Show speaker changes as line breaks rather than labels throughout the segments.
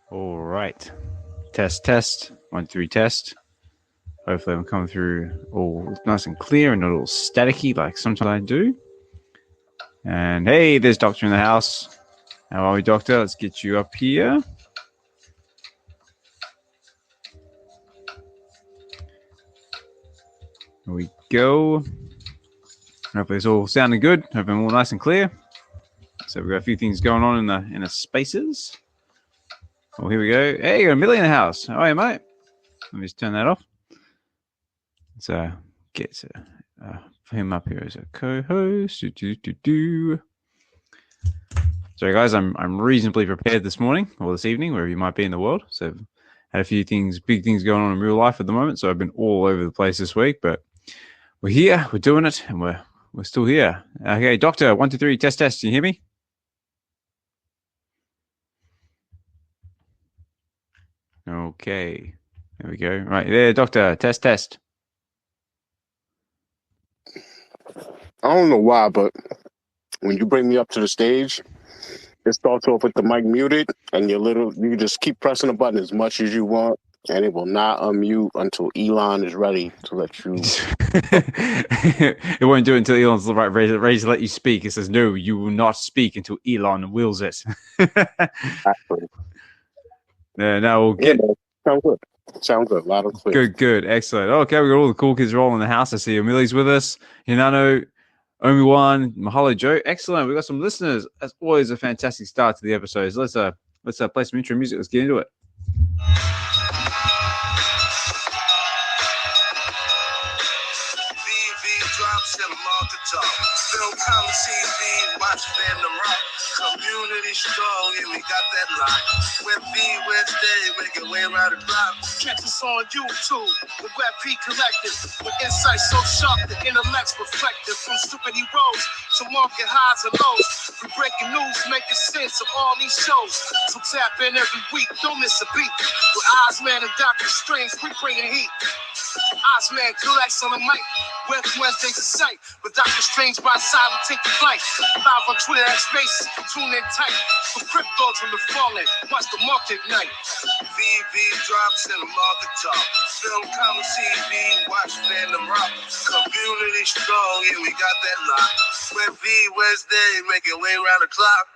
All right. Test. 1, 2, 3, test. Hopefully I'm coming through all nice and clear and not all staticky like sometimes I do. And hey, there's Dokta in the house. How are we, Dokta? Let's get you up here. Here we go. Hopefully it's all sounding good. Hopefully I'm all nice and clear. So we've got a few things going on in the spaces. Oh, here we go. Hey, you got Omilli in the house. How are you, mate? Let me just turn that off. So get him up here as a co-host. Sorry, guys, I'm reasonably prepared this morning or this evening, wherever you might be in the world. So I've had a few big things going on in real life at the moment. So I've been all over the place this week, but we're here, we're doing it, and we're still here. Okay, Dokta, 1, 2, 3, test. Can you hear me? Okay, there we go. Right there, Dokta, test.
I don't know why, but when you bring me up to the stage, it starts off with the mic muted, and you just keep pressing the button as much as you want, and it will not unmute until Elon is ready to let you.
It won't do it until Elon's ready to let you speak. It says, no, you will not speak until Elon wills it.
Exactly.
Now we'll get...
Sound good. Loud and clear.
Good. Excellent. Okay, we got all the cool kids rolling in the house. I see Omilli's with us. Hinano, Omi1, Mahalo Joe. Excellent. We got some listeners. That's always a fantastic start to the episodes. Let's play some intro music. Let's get into it.
Film come TV, watch Fandom Rock. Community strong, yeah, we got that lock. With Wednesday, make it way around the block. Catch us on YouTube, the VeVe Collective. With insights so sharp, the intellect's reflective. From stupid heroes to market highs and lows. We breaking news, making sense of all these shows. So tap in every week, don't miss a beat. With Ozman and Dr. Strange, we bringing heat. Ozman collects on the mic. VeVe Wednesday's a sight. With Dr. Strange by side, we take the flight. Live on Twitter and Spaces, tune in tight. For cryptos from the falling, watch the market ignite. VeVe drops in the market talk. Film come TV, watch Fandom Rock. Community strong, yeah, we got that lock. VeVe Wednesday, make it way round the clock.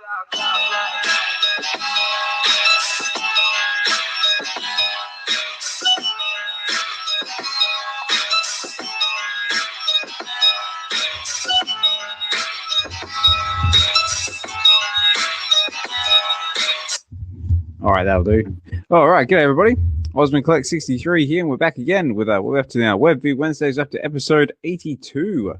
All right, that'll do. All right, g'day everybody. Osman Collect 63 here, and we're back again with we're up to now VeVe Wednesdays, up to episode 82.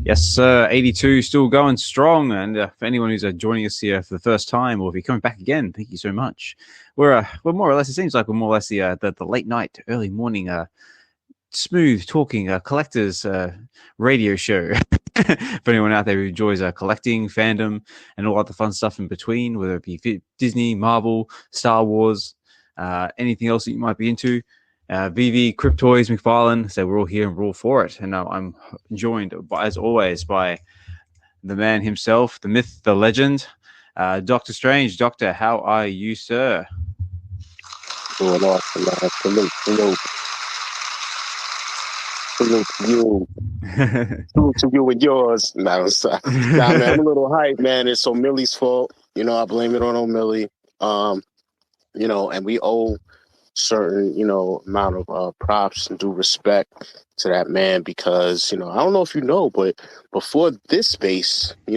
Yes, sir, 82, still going strong. And for anyone who's joining us here for the first time, or if you're coming back again, thank you so much. We're more or less, it seems like we're more or less the late night, early morning, smooth talking collectors radio show. For anyone out there who enjoys collecting, fandom, and all the fun stuff in between, whether it be Disney, Marvel, Star Wars, anything else that you might be into, VeVe, Cryptoys, McFarlane, so we're all here and we're all for it. And I'm joined, as always, by the man himself, the myth, the legend, Dr. Strange. Dokta, how are you, sir?
Doing awesome, man. Salute to you. Salute to you and yours. Nah, man, I'm a little hyped, man. It's Omilli's fault. You know, I blame it on Omilli. You know, and we owe certain, amount of props and due respect to that man because, I don't know if you know, but before this space, he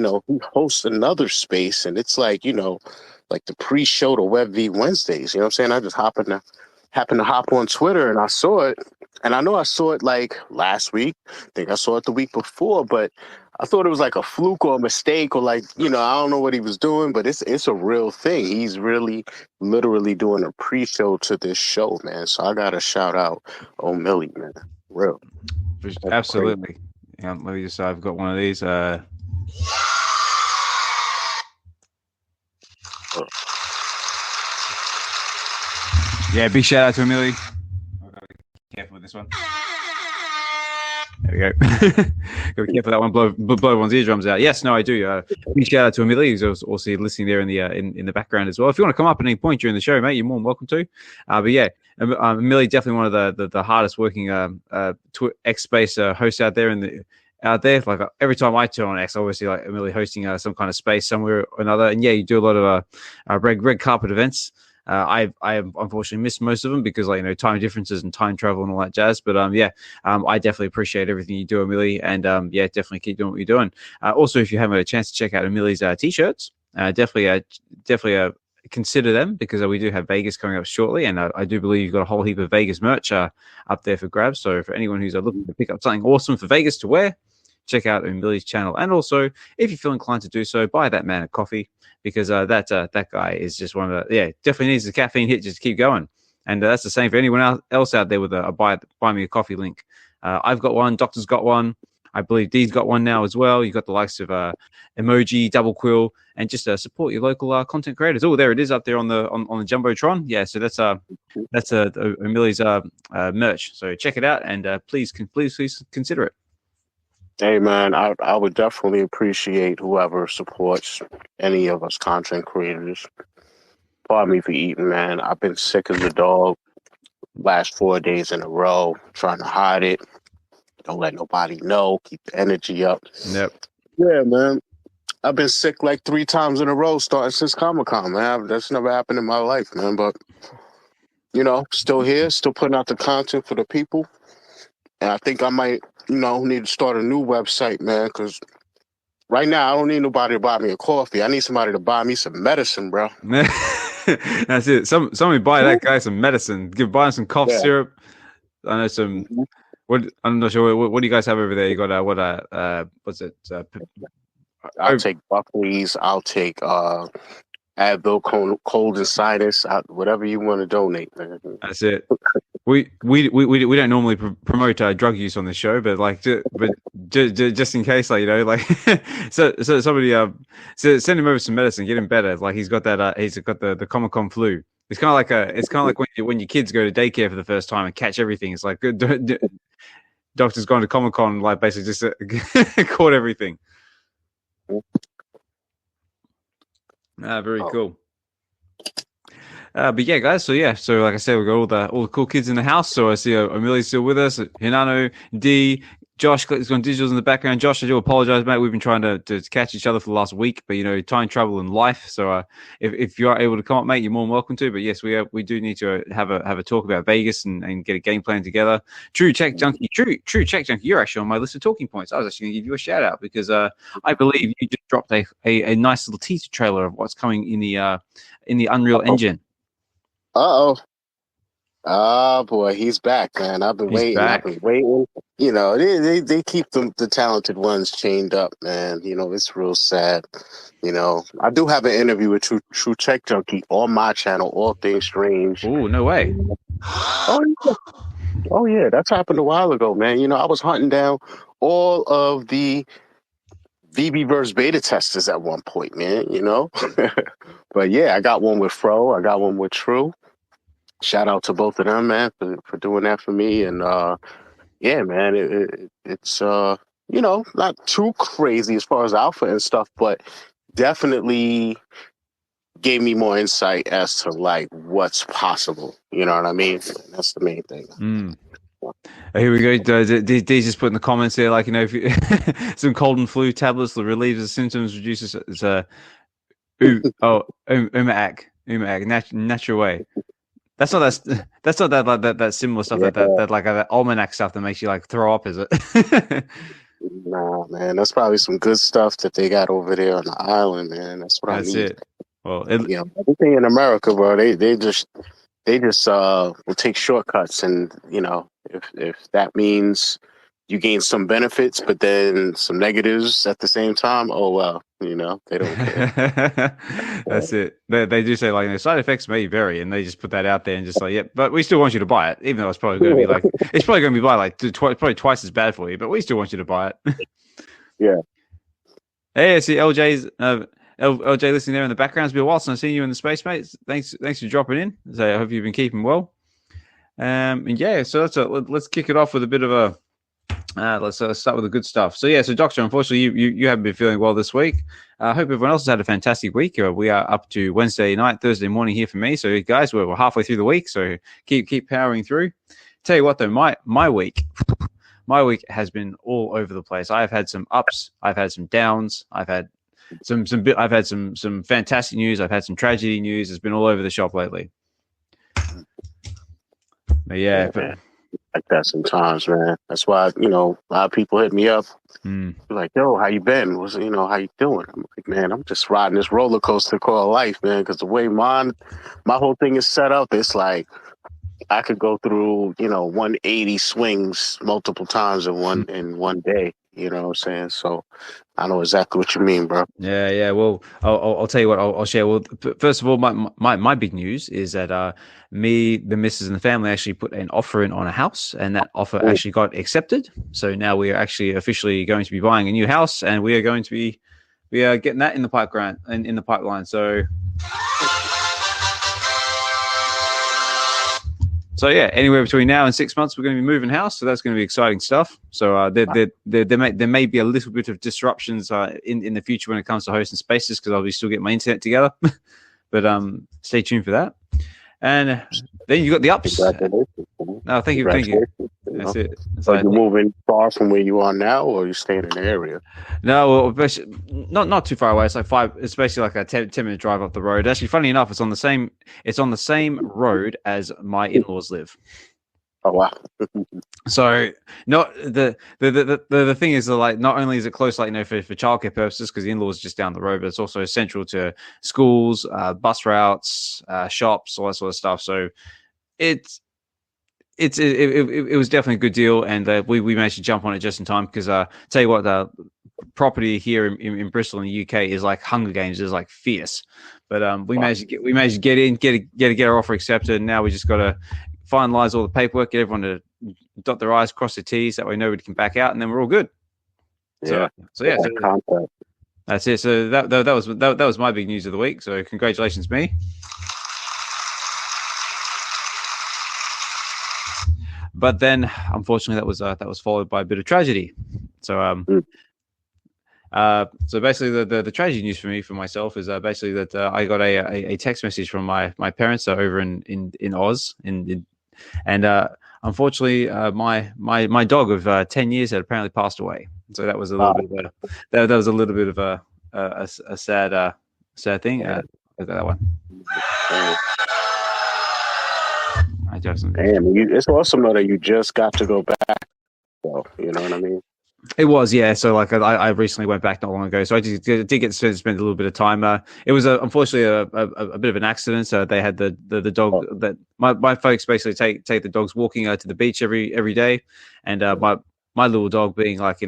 hosts another space, and it's like, like the pre-show to VeVe Wednesdays. You know what I'm saying? I just happened to hop on Twitter and I saw it. And I know I saw it like last week. I think I saw it the week before, but I thought it was like a fluke or a mistake or like, I don't know what he was doing, but it's a real thing. He's really literally doing a pre-show to this show, man. So I got to shout out Omilli, man. Real.
Absolutely. Yeah, let me just, I've got one of these. Yeah, big shout out to Omilli. Careful with this one. There we go. Go be careful that one blow one's eardrums out. Yes, no, I do. Big shout out to Omilli, who's also listening there in the background as well. If you want to come up at any point during the show, mate, you're more than welcome to. But yeah, Omilli definitely one of the hardest working X Space hosts out there out there. Like every time I turn on X, obviously like Omilli hosting some kind of space somewhere or another. And yeah, you do a lot of red carpet events. I unfortunately missed most of them because time differences and time travel and all that jazz. But I definitely appreciate everything you do, Omilli, and definitely keep doing what you're doing. Also, if you haven't had a chance to check out Omilli's t-shirts, definitely consider them because we do have Vegas coming up shortly, and I do believe you've got a whole heap of Vegas merch up there for grabs. So for anyone who's looking to pick up something awesome for Vegas to wear, check out Omilli's channel. And also, if you feel inclined to do so, buy that man a coffee because that guy is just one of the definitely needs the caffeine hit just to keep going. And that's the same for anyone else out there with a buy me a coffee link. I've got one. Dokta's got one. I believe Dee's got one now as well. You've got the likes of Emoji, Double Quill, and just support your local content creators. Oh, there it is up there on the Jumbotron. Yeah, so that's Omilli's merch. So check it out and please consider it.
Hey man, I would definitely appreciate whoever supports any of us content creators. Pardon me for eating, man. I've been sick as a dog last 4 days in a row, trying to hide it. Don't let nobody know. Keep the energy up.
Yep.
Yeah, man. I've been sick like 3 times in a row starting since Comic-Con, man. That's never happened in my life, man. But, still here, still putting out the content for the people. And I think I might, need to start a new website, man, because right now I don't need nobody to buy me a coffee. I need somebody to buy me some medicine, bro.
That's it. Somebody buy that guy some medicine. Buy him some cough syrup. I know some. I'm not sure. What do you guys have over there? You got what's it?
I'll take Buckley's. I'll take Advil, cold and sinus. Whatever you want to donate, man.
That's it. We don't normally promote drug use on the show, but just in case, so somebody send him over some medicine, get him better. Like he's got the Comic-Con flu. It's kind of like when your kids go to daycare for the first time and catch everything. It's like doctor's gone to Comic-Con, like basically just caught everything. Very cool. But yeah, guys. So like I said, we got all the cool kids in the house. So I see Omilli's still with us. Hinano, D, Josh is on digitals in the background. Josh, I do apologize, mate. We've been trying to catch each other for the last week, but time travel and life. So if you are able to come up, mate, you're more than welcome to. But yes, we do need to have a talk about Vegas and get a game plan together. True Tech Junkie, you're actually on my list of talking points. I was actually going to give you a shout out because I believe you just dropped a nice little teaser trailer of what's coming in the Unreal Engine.
Oh boy, he's back, man. I've been waiting. They keep the talented ones chained up, man. It's real sad. I do have an interview with True Tech Junkie on my channel, All Things Strange.
Oh, no way.
Oh yeah, that's happened a while ago, man. I was hunting down all of the VeVe beta testers at one point, man. But yeah, I got one with Fro. I got one with True. Shout out to both of them, man, for doing that for me. And yeah, man, it's not too crazy as far as alpha and stuff, but definitely gave me more insight as to what's possible. You know what I mean? That's the main thing.
Here we go. They just put in the comments there, if you, some cold and flu tablets that relieves the symptoms, reduces umac natural way. That's not that similar stuff that almanac stuff that makes you throw up, is it?
Nah, man, that's probably some good stuff that they got over there on the island, man. That's what I need.
That's it. Well,
everything in America, bro, they just will take shortcuts, and if that means you gain some benefits, but then some negatives at the same time, oh well, they don't care.
That's it. They do say side effects may vary, and they just put that out there and just but we still want you to buy it, even though it's probably going to be it's probably going to be probably twice as bad for you, but we still want you to buy it.
Yeah.
Hey, I see LJ's LJ listening there in the background. It's been a while since I've seen you in the space, mate. Thanks for dropping in. So I hope you've been keeping well. And yeah, so let's kick it off with a bit of Let's start with the good stuff. So yeah, so Doctor, unfortunately, you haven't been feeling well this week. I hope everyone else has had a fantastic week. We are up to Wednesday night, Thursday morning here for me. So guys, we're halfway through the week. So keep powering through. Tell you what though, my week has been all over the place. I've had some ups, I've had some downs, I've had some fantastic news, I've had some tragedy news. It's been all over the shop lately. But yeah.
Like that sometimes, man. That's why, a lot of people hit me up. Like, yo, how you been? How you doing? I'm like, man, I'm just riding this roller coaster called life, man. Because the way my whole thing is set up, it's like I could go through, 180 swings multiple times in one day. You know what I'm saying? So I know exactly what you mean, bro.
Yeah. Well, I'll tell you what. I'll share. Well, first of all, my big news is that me, the missus, and the family actually put an offer in on a house, and that offer actually got accepted. So now we are actually officially going to be buying a new house, and we are getting that in the pipeline. So yeah, anywhere between now and 6 months, we're going to be moving house. So that's going to be exciting stuff. So there may be a little bit of disruptions in the future when it comes to hosting spaces because I'll be still getting my internet together. But stay tuned for that. And then you got the ups. No, thank you. That's it.
So you're moving far from where you are now, or you staying in the area?
No, well, not too far away. It's like It's basically like a 10-minute drive up the road. Actually, funny enough, it's on the same road as my in-laws live.
Oh wow!
So not the thing is that, like, not only is it close, like, for childcare purposes because the in-laws just down the road, but it's also central to schools, bus routes, shops, all that sort of stuff. So it was definitely a good deal, and we managed to jump on it just in time because tell you what, the property here in Bristol in the UK is like Hunger Games, is like fierce. But we managed to get in, get our offer accepted, and now we just got to finalize all the paperwork, get everyone to dot their I's, cross their T's, that way nobody can back out, and then we're all good. So that's it. So that was my big news of the week. So congratulations, me. But then, unfortunately, that was followed by a bit of tragedy. So so basically, the tragedy news for myself is basically that I got a text message from my parents over in Oz, and unfortunately, my dog of 10 years had apparently passed away. So that was a little bit that was a little bit of a sad thing. I got that one.
Damn, it's awesome though that you just got to go back. So, you know what I mean?
It was, yeah. So like I recently went back not long ago, so I did get to spend a little bit of time. It was unfortunately a bit of an accident. So they had the dog that my folks basically take the dogs walking to the beach every day, and my little dog being like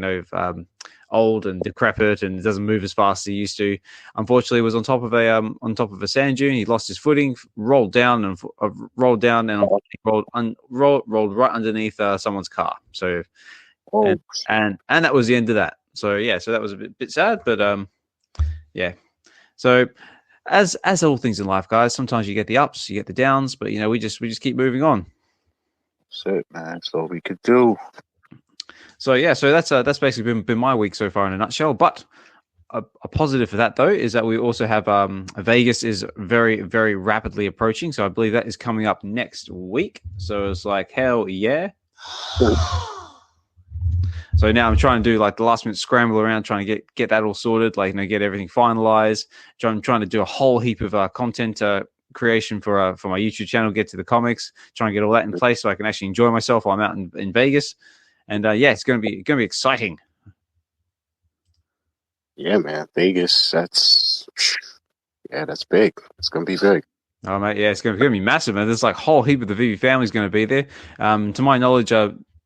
old and decrepit and doesn't move as fast as he used to. Unfortunately, was on top of a sand dune. He lost his footing, rolled down and rolled right underneath someone's car. So. And that was the end of that. So yeah, so that was a bit sad, but yeah. So as all things in life, guys, sometimes you get the ups, you get the downs, but we just keep moving on.
That's it, man. That's all we could do.
So yeah, so that's basically been my week so far in a nutshell. But a positive for that though is that we also have Vegas is very, very rapidly approaching. So I believe that is coming up next week. So it's like hell yeah. So now I'm trying to do like the last minute scramble around, trying to get that all sorted, like get everything finalized. I'm trying to do a whole heap of content creation for my YouTube channel, get to the comics, trying to get all that in place so I can actually enjoy myself while I'm out in Vegas. And yeah, it's going to be exciting.
Yeah, man, Vegas. That's big. It's going to be big.
Oh mate, yeah, it's going to be massive, man. There's like a whole heap of the VeVe family is going to be there. To my knowledge,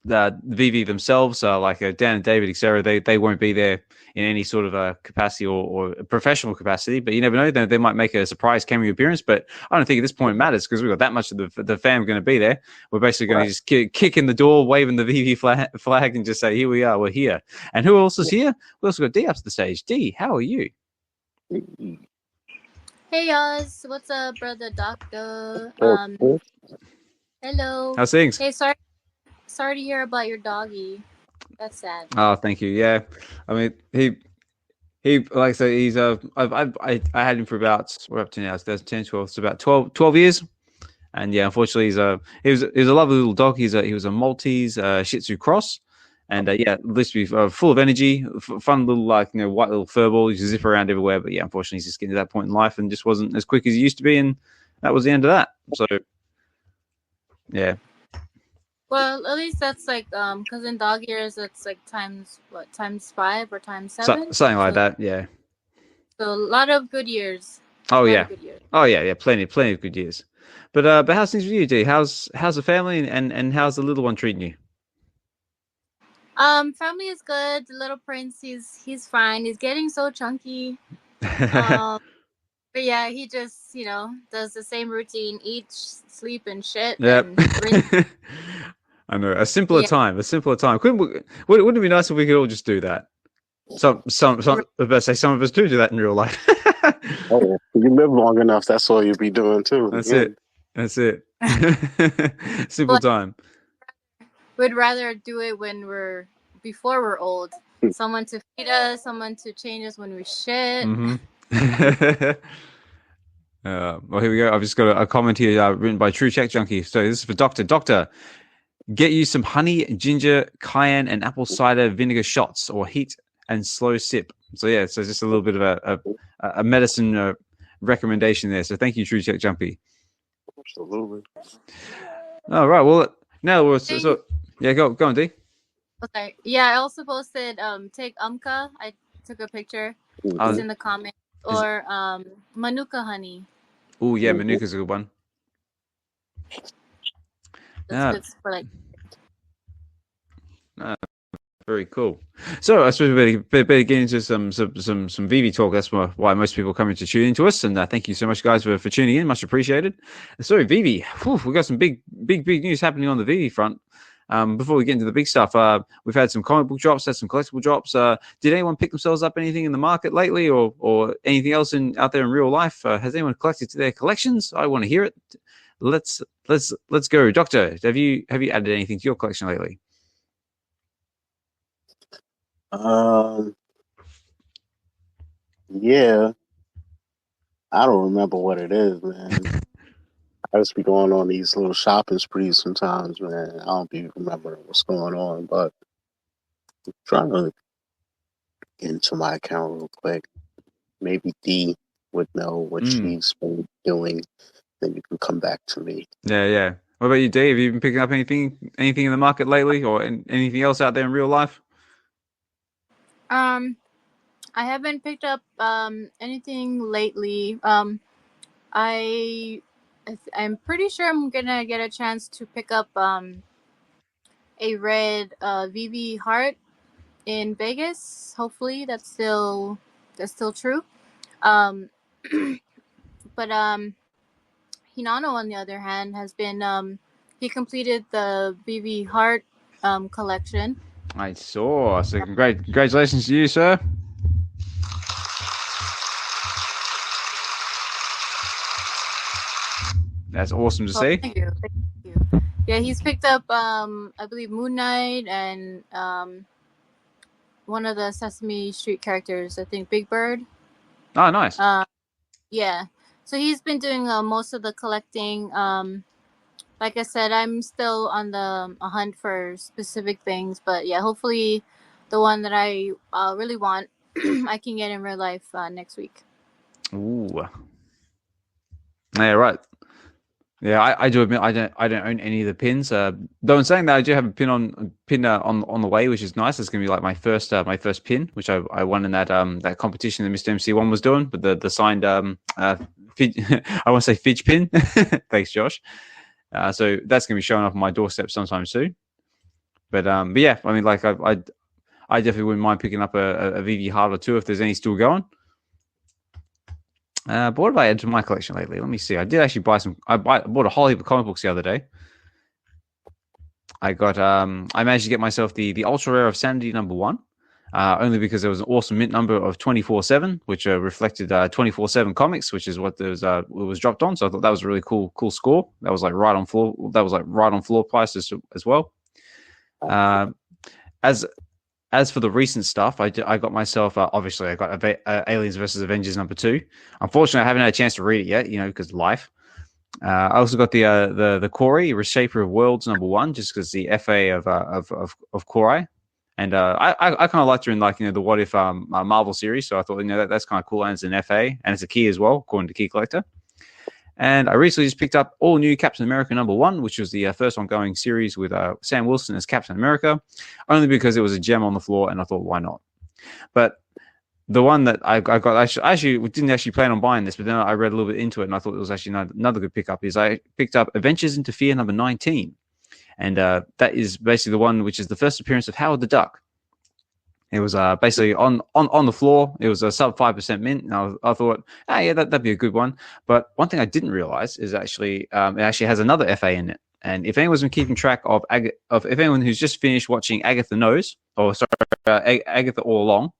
the VeVe themselves, like Dan and David, etc., they won't be there in any sort of capacity or professional capacity, but you never know. They might make a surprise cameo appearance, but I don't think at this point it matters because we've got that much of the fam going to be there. We're basically going to just kick in the door, waving the VeVe flag and just say, here we are, we're here. And who else is here? We also got D up to the stage. D, how are you?
Hey, Oz. What's up, brother Dokta? Hello.
How's things?
Hey, sorry to hear about your doggy. That's sad.
Oh, thank you. Yeah, I mean he like I said, he's I had him for about, we're up to now, 2010, 12, so about 12 years. And yeah, unfortunately, he was a lovely little dog. He was a Maltese Shih Tzu cross, and yeah, literally full of energy, fun little white little furball. He used to zip around everywhere, but yeah, unfortunately, he's just getting to that point in life and just wasn't as quick as he used to be, and that was the end of that. So yeah.
Well, at least that's like because in dog years it's like times 5 or times 7,
something like that. Yeah.
So a lot of good years.
Oh yeah. Oh yeah. Plenty of good years. But how's things with you, D? How's the family and how's the little one treating you?
Family is good. The little prince, he's fine. He's getting so chunky. But yeah, he just does the same routine: eat, sleep, and shit.
Yeah. I know. A simpler time. Wouldn't it be nice if we could all just do that? Some of us do that in real life.
Oh, you live long enough, that's all you'll be doing too.
That's it. Simple time.
We'd rather do it before we're old. Someone to feed us, someone to change us when we shit.
Mm-hmm. Well, here we go. I've just got a comment here written by True Check Junkie. So this is for Dokta. Dokta, get you some honey, ginger, cayenne, and apple cider vinegar shots, or heat and slow sip. So yeah, so just a little bit of a medicine recommendation there. So thank you, True Check Junkie.
Absolutely.
All right. Well, now we're yeah. Go on, D.
Okay. Yeah, I also posted take Umka. I took a picture. It's in the comments. Or Manuka honey.
Oh yeah, Manuka's a good one.
That's good for like.
Very cool. So I suppose we better get into some VeVe talk. That's why most people are coming to tune into us. And thank you so much, guys, for tuning in. Much appreciated. So VeVe, we've got some big news happening on the VeVe front. Before we get into the big stuff, we've had some comic book drops, had some collectible drops. Did anyone pick themselves up anything in the market lately, or anything else out there in real life? Has anyone collected to their collections? I want to hear it. Let's go, Dokta. Have you added anything to your collection lately?
Yeah, I don't remember what it is, man. I just be going on these little shopping sprees sometimes, man. I don't be remembering what's going on, but I'm trying to get into my account real quick. Maybe D would know what she's been doing. Then you can come back to me.
Yeah. What about you, D? Have you been picking up anything in the market lately, or anything else out there in real life?
I haven't picked up anything lately. I'm pretty sure I'm gonna get a chance to pick up a red VeVe heart in Vegas. Hopefully that's still true. But Hinano, on the other hand, has been he completed the VeVe heart collection.
I saw. So congratulations to you, sir. That's awesome to see.
Thank you. Yeah, he's picked up I believe Moon Knight and one of the Sesame Street characters, I think Big Bird.
Oh, nice.
Yeah. So he's been doing most of the collecting. Like I said, I'm still on the hunt for specific things, but yeah, hopefully the one that I really want, I can get in real life next week.
Ooh. Yeah, right. Yeah, I do admit I don't own any of the pins. Though in saying that, I do have a pin on the way, which is nice. It's gonna be like my first pin, which I won in that competition that Mr. MC1 was doing, but the signed I want to say Fidge pin. Thanks, Josh. So that's gonna be showing up on my doorstep sometime soon. But yeah, I mean, like I definitely wouldn't mind picking up a VeVe heart or two if there's any still going. But what have I added to my collection lately? Let me see. I did actually buy some. I bought a whole heap of comic books the other day. I got. I managed to get myself the ultra rare of Sanity #1, only because there was an awesome mint number of 24/7, which reflected 24/7 comics, which is what it was dropped on. So I thought that was a really cool score. That was like right on floor. That was like right on floor price as well. As as for the recent stuff, I got myself obviously I got Aliens versus Avengers #2. Unfortunately, I haven't had a chance to read it yet, because life. I also got the Corey Reshaper of Worlds #1, just because the FA of Corey, and I kind of liked her in the What If Marvel series, so I thought that's kind of cool, and it's an FA and it's a key as well, according to Key Collector. And I recently just picked up all new Captain America #1, which was the first ongoing series with Sam Wilson as Captain America, only because it was a gem on the floor, and I thought, why not? But the one that I got, we didn't actually plan on buying this, but then I read a little bit into it, and I thought it was actually another good pickup, is I picked up Adventures into Fear #19. And that is basically the one which is the first appearance of Howard the Duck. It was basically on the floor. It was a sub 5% mint. And I thought, yeah, that'd be a good one. But one thing I didn't realize is actually it actually has another FA in it. And if anyone's been keeping track of if anyone who's just finished watching Agatha Agatha All Along,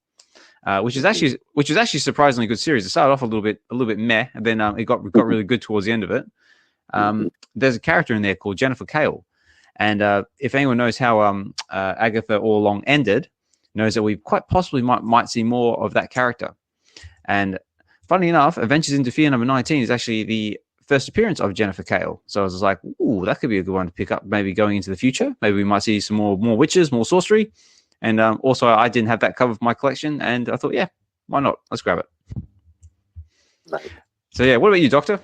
which is actually surprisingly good series. It started off a little bit meh, and then it got really good towards the end of it. There's a character in there called Jennifer Cale, and if anyone knows how Agatha All Along ended, knows that we quite possibly might see more of that character. And funny enough, Adventures into Fear #19 is actually the first appearance of Jennifer Cale. So I was like, ooh, that could be a good one to pick up maybe going into the future. Maybe we might see some more witches, more sorcery. And also, I didn't have that cover for my collection, and I thought, yeah, why not? Let's grab it.
Right.
So yeah, what about you, Dokta?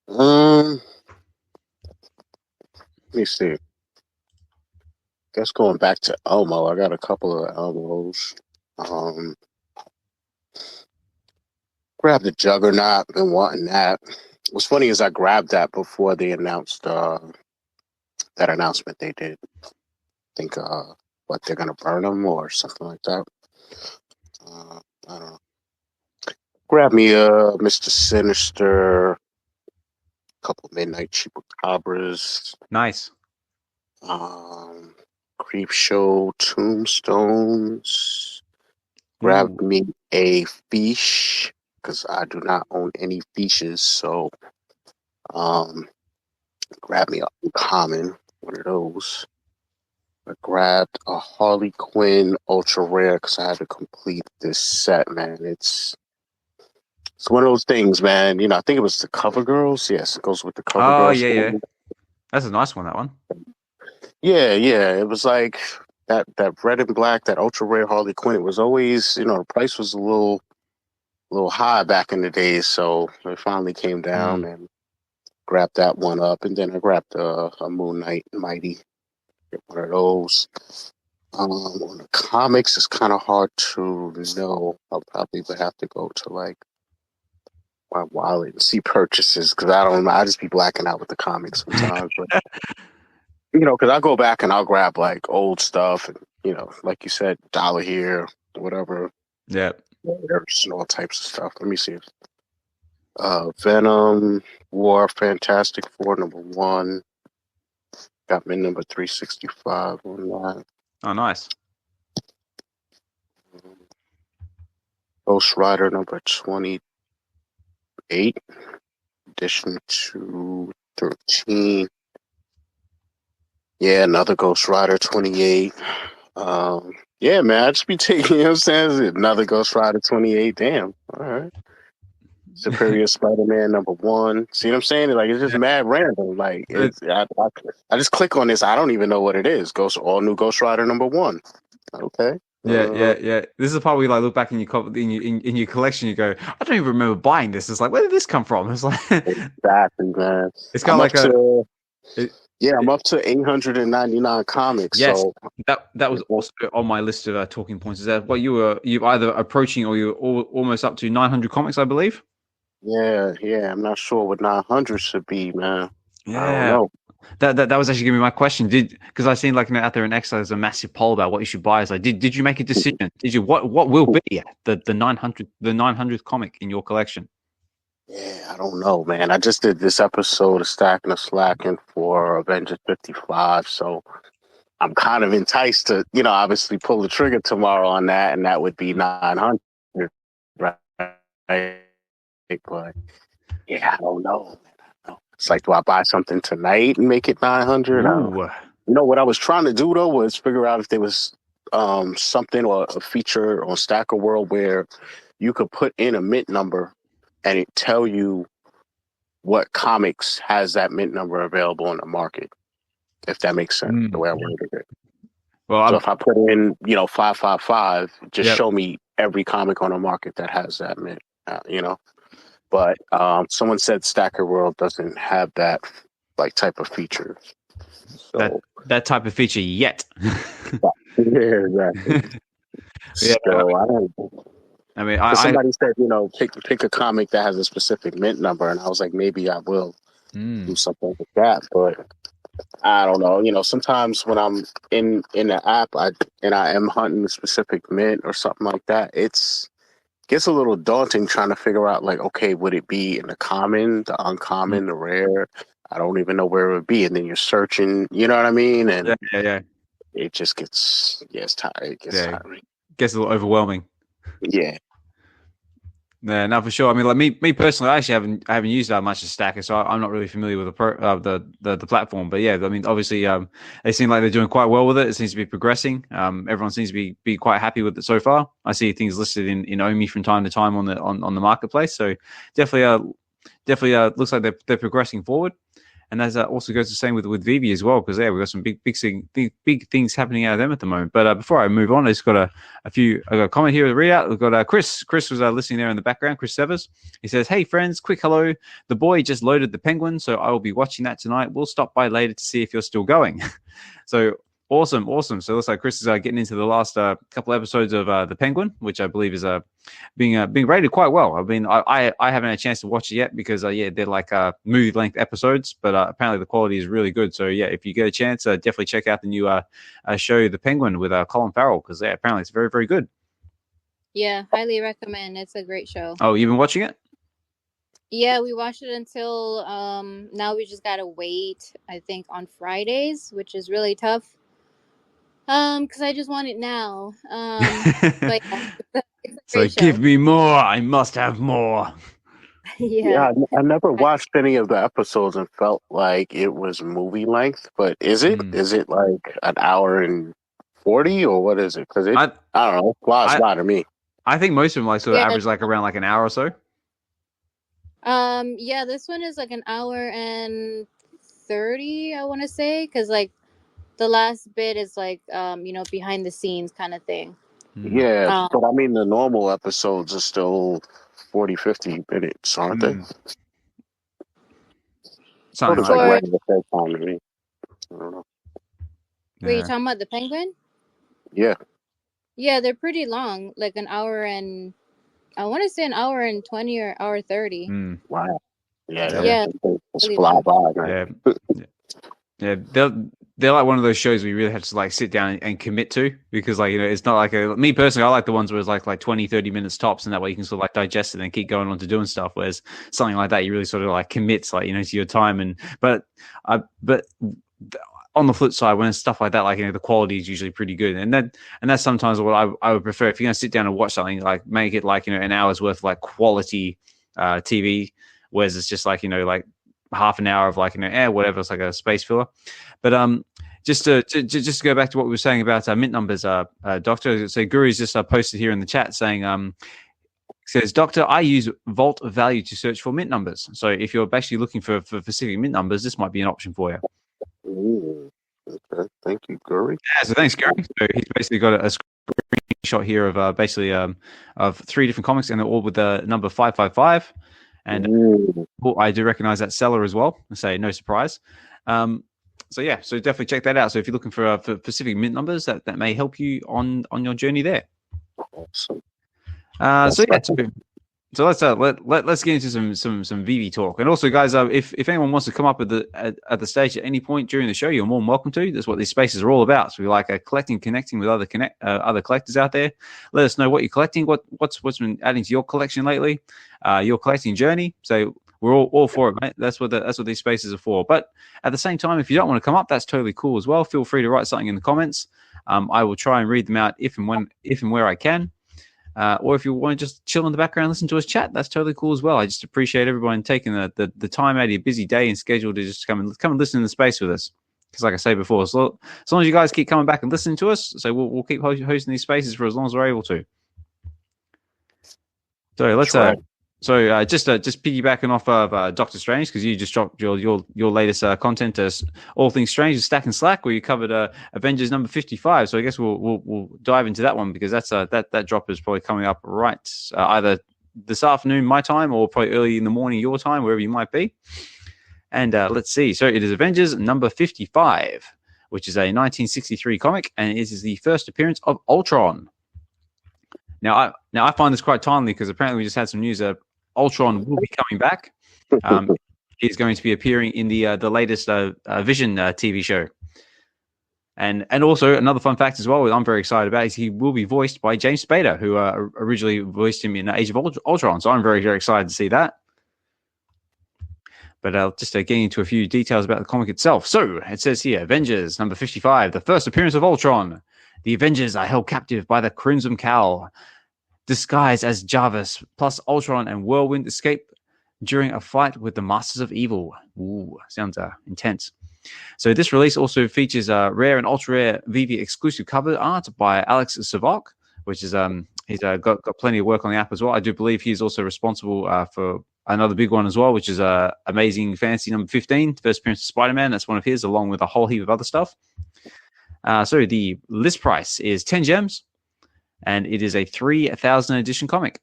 Let me see. Guess going back to Elmo, I got a couple of Elmos. Grabbed the Juggernaut, been wanting that. What's funny is I grabbed that before they announced that announcement they did. I think they're gonna burn them or something like that. I don't know. Grab me Mr. Sinister, a couple Midnight Chupacabras.
Nice.
Creep Show Tombstones. Grab me a fish because I do not own any fishes. So, grab me a common, one of those. I grabbed a Harley Quinn Ultra Rare because I had to complete this set, man. It's one of those things, man. I think it was the Cover Girls. Yes, it goes with the Cover Girls.
Oh, yeah. That's a nice one, that one.
Yeah. It was like that red and black, that Ultra Rare Harley Quinn. It was always, the price was a little high back in the days. So it finally came down and grabbed that one up. And then I grabbed a Moon Knight Mighty. One of those. On the comics, it's kind of hard to know. I'll probably have to go to like my wallet and see purchases because I don't know. I just be blacking out with the comics sometimes. But because I go back and I'll grab like old stuff and like you said, dollar here, whatever.
Yeah.
There's all types of stuff. Let me see. Venom, War, Fantastic Four #1. Got me number 365 online.
Oh, nice.
Ghost Rider number 28, edition 213. Yeah, another Ghost Rider 28. Yeah, man, I just be taking, what I'm saying? Another Ghost Rider 28. Damn. All right. Superior Spider-Man #1. See what I'm saying? Like, it's just mad random. Like, I just click on this. I don't even know what it is. All new Ghost Rider #1. Okay.
Yeah. This is the part where you like look back in your collection. You go, I don't even remember buying this. It's like, where did this come from? It's like
exactly, man.
It's kind of like
I'm up to 899 comics.
Yes,
so
that was also on my list of talking points. Is that you either approaching or you're almost up to 900 comics, I believe.
Yeah. I'm not sure what 900 should be, man.
Yeah.
I don't know.
That was actually gonna be my question. Because I've seen like out there in X, there's a massive poll about what you should buy. It's like, did you make a decision? Did you what will be the 900th comic in your collection?
Yeah, I don't know, man. I just did this episode of Stacking the Slacking for Avengers 55, so I'm kind of enticed to, obviously pull the trigger tomorrow on that, and that would be 900, right? But yeah, I don't know. It's like, do I buy something tonight and make it 900? You know what I was trying to do though was figure out if there was something or a feature on Stacker World where you could put in a mint number and it tell you what comics has that mint number available in the market. If that makes sense, the way I worded it.
Well,
so if I put in, 555, just
Yep.
show me every comic on the market that has that mint, But someone said Stacker World doesn't have that type of feature. So
that type of feature yet.
yeah, exactly.
Yeah.
So I don't know.
I mean,
somebody said, pick a comic that has a specific mint number, and I was like, maybe I will do something like that, but I don't know. Sometimes when I'm in the app, I am hunting a specific mint or something like that, it's gets a little daunting trying to figure out, like, okay, would it be in the common, the uncommon, the rare? I don't even know where it would be, and then you're searching. You know what I mean? And
yeah.
It just gets tiring. It gets tiring.
Gets a little overwhelming.
Yeah.
Yeah, no, for sure. I mean, like me personally, I actually haven't used that much as Stacker, so I'm not really familiar with the platform. But yeah, I mean, obviously, they seem like they're doing quite well with it. It seems to be progressing. Everyone seems to be quite happy with it so far. I see things listed in Omi from time to time on the marketplace. So definitely looks like they're progressing forward. And that also goes the same with VeVe as well, because we've got some big things happening out of them at the moment. But before I move on, I just got I got a comment here to read out. We've got Chris. Chris was listening there in the background. Chris Severs. He says, "Hey friends, quick hello. The boy just loaded the Penguin, so I will be watching that tonight. We'll stop by later to see if you're still going." So awesome. So it looks like Chris is getting into the last couple episodes of the Penguin, which I believe is being rated quite well. I mean, I haven't had a chance to watch it yet because they're like movie length episodes, but apparently the quality is really good. So yeah, if you get a chance, definitely check out the new show, The Penguin, with Colin Farrell, because apparently it's very, very good.
Yeah, highly recommend. It's a great show.
Oh, you've been watching it?
Yeah, we watched it until now. We just gotta wait, I think, on Fridays, which is really tough. Because I just want it now. But yeah,
so give me more. I must have more.
Yeah,
I never watched any of the episodes and felt like it was movie length. But is it? Is it like an hour and 40, or what is it? Because I don't know. Flies by to me.
I think most of them sort of average around an hour or so.
Yeah, this one is an hour and 30, I want to say, because the last bit is behind the scenes kind of thing.
Yeah, but I mean the normal episodes are still 40, 50 minutes, aren't they?
Something
like the first time to me. I don't know.
Wait, you talking about the Penguin?
Yeah.
Yeah, they're pretty long, like an hour and I want to say an hour and 20 or hour 30.
Wow. Yeah.
Yeah.
It's fly by, man.
Yeah. They're like one of those shows we really have to sit down and commit to, because it's not like me personally, I like the ones where it's like 20, 30 minutes tops, and that way you can sort of digest it and keep going on to doing stuff. Whereas something like that, you really sort of commits to your time. But on the flip side, when it's stuff like that, the quality is usually pretty good, and that's sometimes what I would prefer. If you're going to sit down and watch something, make it an hour's worth of quality TV, whereas it's just half an hour of whatever, it's like a space filler. But just to go back to what we were saying about mint numbers, Dokta, so Guru's just posted here in the chat saying says, Dokta, I use Vault Value to search for mint numbers. So if you're actually looking for specific mint numbers, this might be an option for you.
Ooh, okay. Thank you, Guri.
Yeah, so thanks, Gary. So he's basically got a screenshot here of of 3 different comics, and they're all with the number 555. And I do recognize that seller as well. I say no surprise. So definitely check that out. So if you're looking for specific mint numbers, that may help you on your journey there.
Awesome.
So let's get into some VeVe talk. And also, guys, if anyone wants to come up at the stage at any point during the show, you're more than welcome to. That's what these spaces are all about. So we like collecting, connecting with other collectors out there. Let us know what you're collecting, what's been adding to your collection lately, your collecting journey. So we're all for it, mate. That's what these spaces are for. But at the same time, if you don't want to come up, that's totally cool as well. Feel free to write something in the comments. I will try and read them out if and where I can. Or if you want to just chill in the background, listen to us chat, that's totally cool as well. I just appreciate everyone taking the time out of your busy day and schedule to just come and listen in the space with us. Because, like I say before, as long as you guys keep coming back and listening to us, so we'll keep hosting these spaces for as long as we're able to. So let's just piggybacking off of Doctor Strange, because you just dropped your latest content as All Things Strange, Stack and Slack, where you covered Avengers number 55. So I guess we'll dive into that one, because that's that drop is probably coming up right either this afternoon my time or probably early in the morning your time, wherever you might be. And let's see. So it is Avengers number 55, which is a 1963 comic, and it is the first appearance of Ultron. Now I find this quite timely, because apparently we just had some news that Ultron will be coming back. He's going to be appearing in the latest Vision TV show. And also another fun fact as well, I'm very excited about, is he will be voiced by James Spader, who originally voiced him in Age of Ultron. So I'm very, very excited to see that. But just getting into a few details about the comic itself. So it says here, Avengers number 55, the first appearance of Ultron. The Avengers are held captive by the Crimson Cowl, disguised as Jarvis, plus Ultron and Whirlwind escape during a fight with the Masters of Evil. Ooh, sounds intense. So this release also features rare and ultra-rare VeVe exclusive cover art by Alex Savok, which is he's got plenty of work on the app as well. I do believe he's also responsible for another big one as well, which is Amazing Fantasy number 15, first appearance of Spider-Man. That's one of his, along with a whole heap of other stuff. So the list price is 10 gems, and it is a 3,000 edition comic.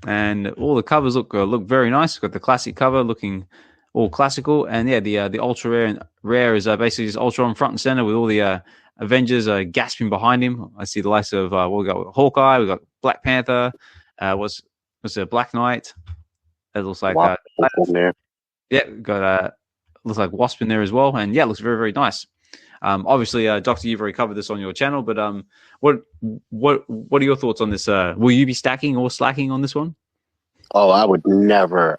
And all the covers look very nice. We've got the classic cover looking all classical, and yeah, the ultra rare is basically just Ultron front and center with all the Avengers gasping behind him. I see the likes of we got Hawkeye, we got Black Panther, what's it, Black Knight. It looks like got looks like Wasp in there as well, and yeah, it looks very, very nice. Obviously, Dokta, you've already covered this on your channel, but what are your thoughts on this? Will you be stacking or slacking on this one?
Oh, I would never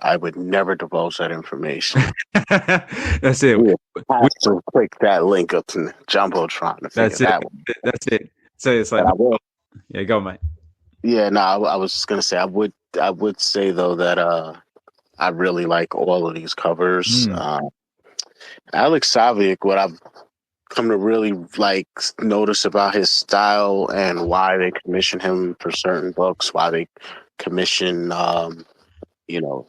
divulge that information.
That's it.
We have to click that link up to Jumbotron to figure that one.
That's it. So it's like, yeah, go, mate.
Yeah, no, I was just gonna say I would say though that I really like all of these covers. Alex Saviuk, what I've come to really like notice about his style and why they commission him for certain books, why they commission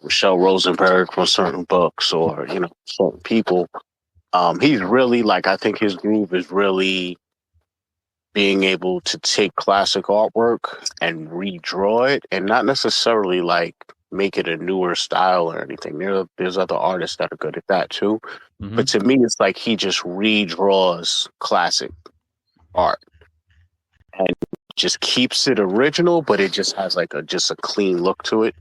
Michelle Rosenberg for certain books, or certain people. He's really I think his groove is really being able to take classic artwork and redraw it, and not necessarily make it a newer style or anything. There's other artists that are good at that too. Mm-hmm. But to me, it's he just redraws classic art and just keeps it original, but it just has just a clean look to it,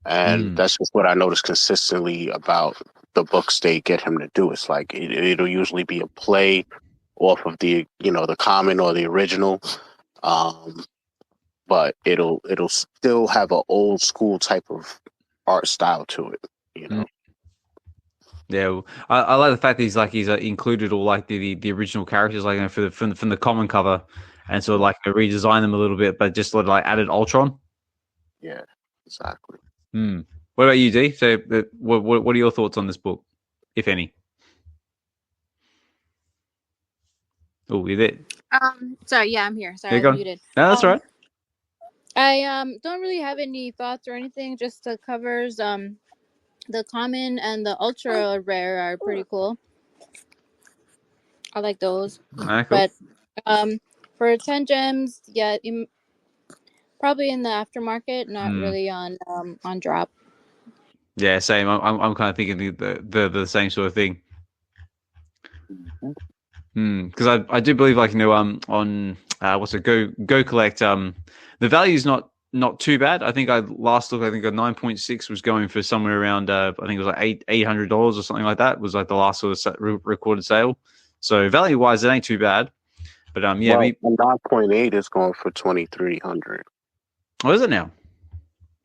and that's just what I notice consistently about the books they get him to do. It's it'll usually be a play off of the the common or the original, but it'll still have an old school type of art style to it,
Yeah, I like the fact that he's included all the original characters from the common cover, and sort of redesign them a little bit, but just added Ultron.
Yeah, exactly.
What about you, D? So, what are your thoughts on this book, if any? Oh, you there?
Sorry, yeah, I'm here. Sorry,
I was
muted.
No, that's all right.
I don't really have any thoughts or anything. Just the covers. The common and the ultra rare are pretty cool. I like those.
Cool.
But for 10 gems, yeah, probably in the aftermarket, not really on drop.
Yeah, same. I'm kind of thinking the same sort of thing. Because I do believe on what's it, Go Collect, the value is not too bad. I think last look, I think a 9.6 was going for somewhere around I think it was $800 or something like that. Was the last sort of recorded sale. So value wise, it ain't too bad. But
9.8 is going for $2,300.
Oh, is it now?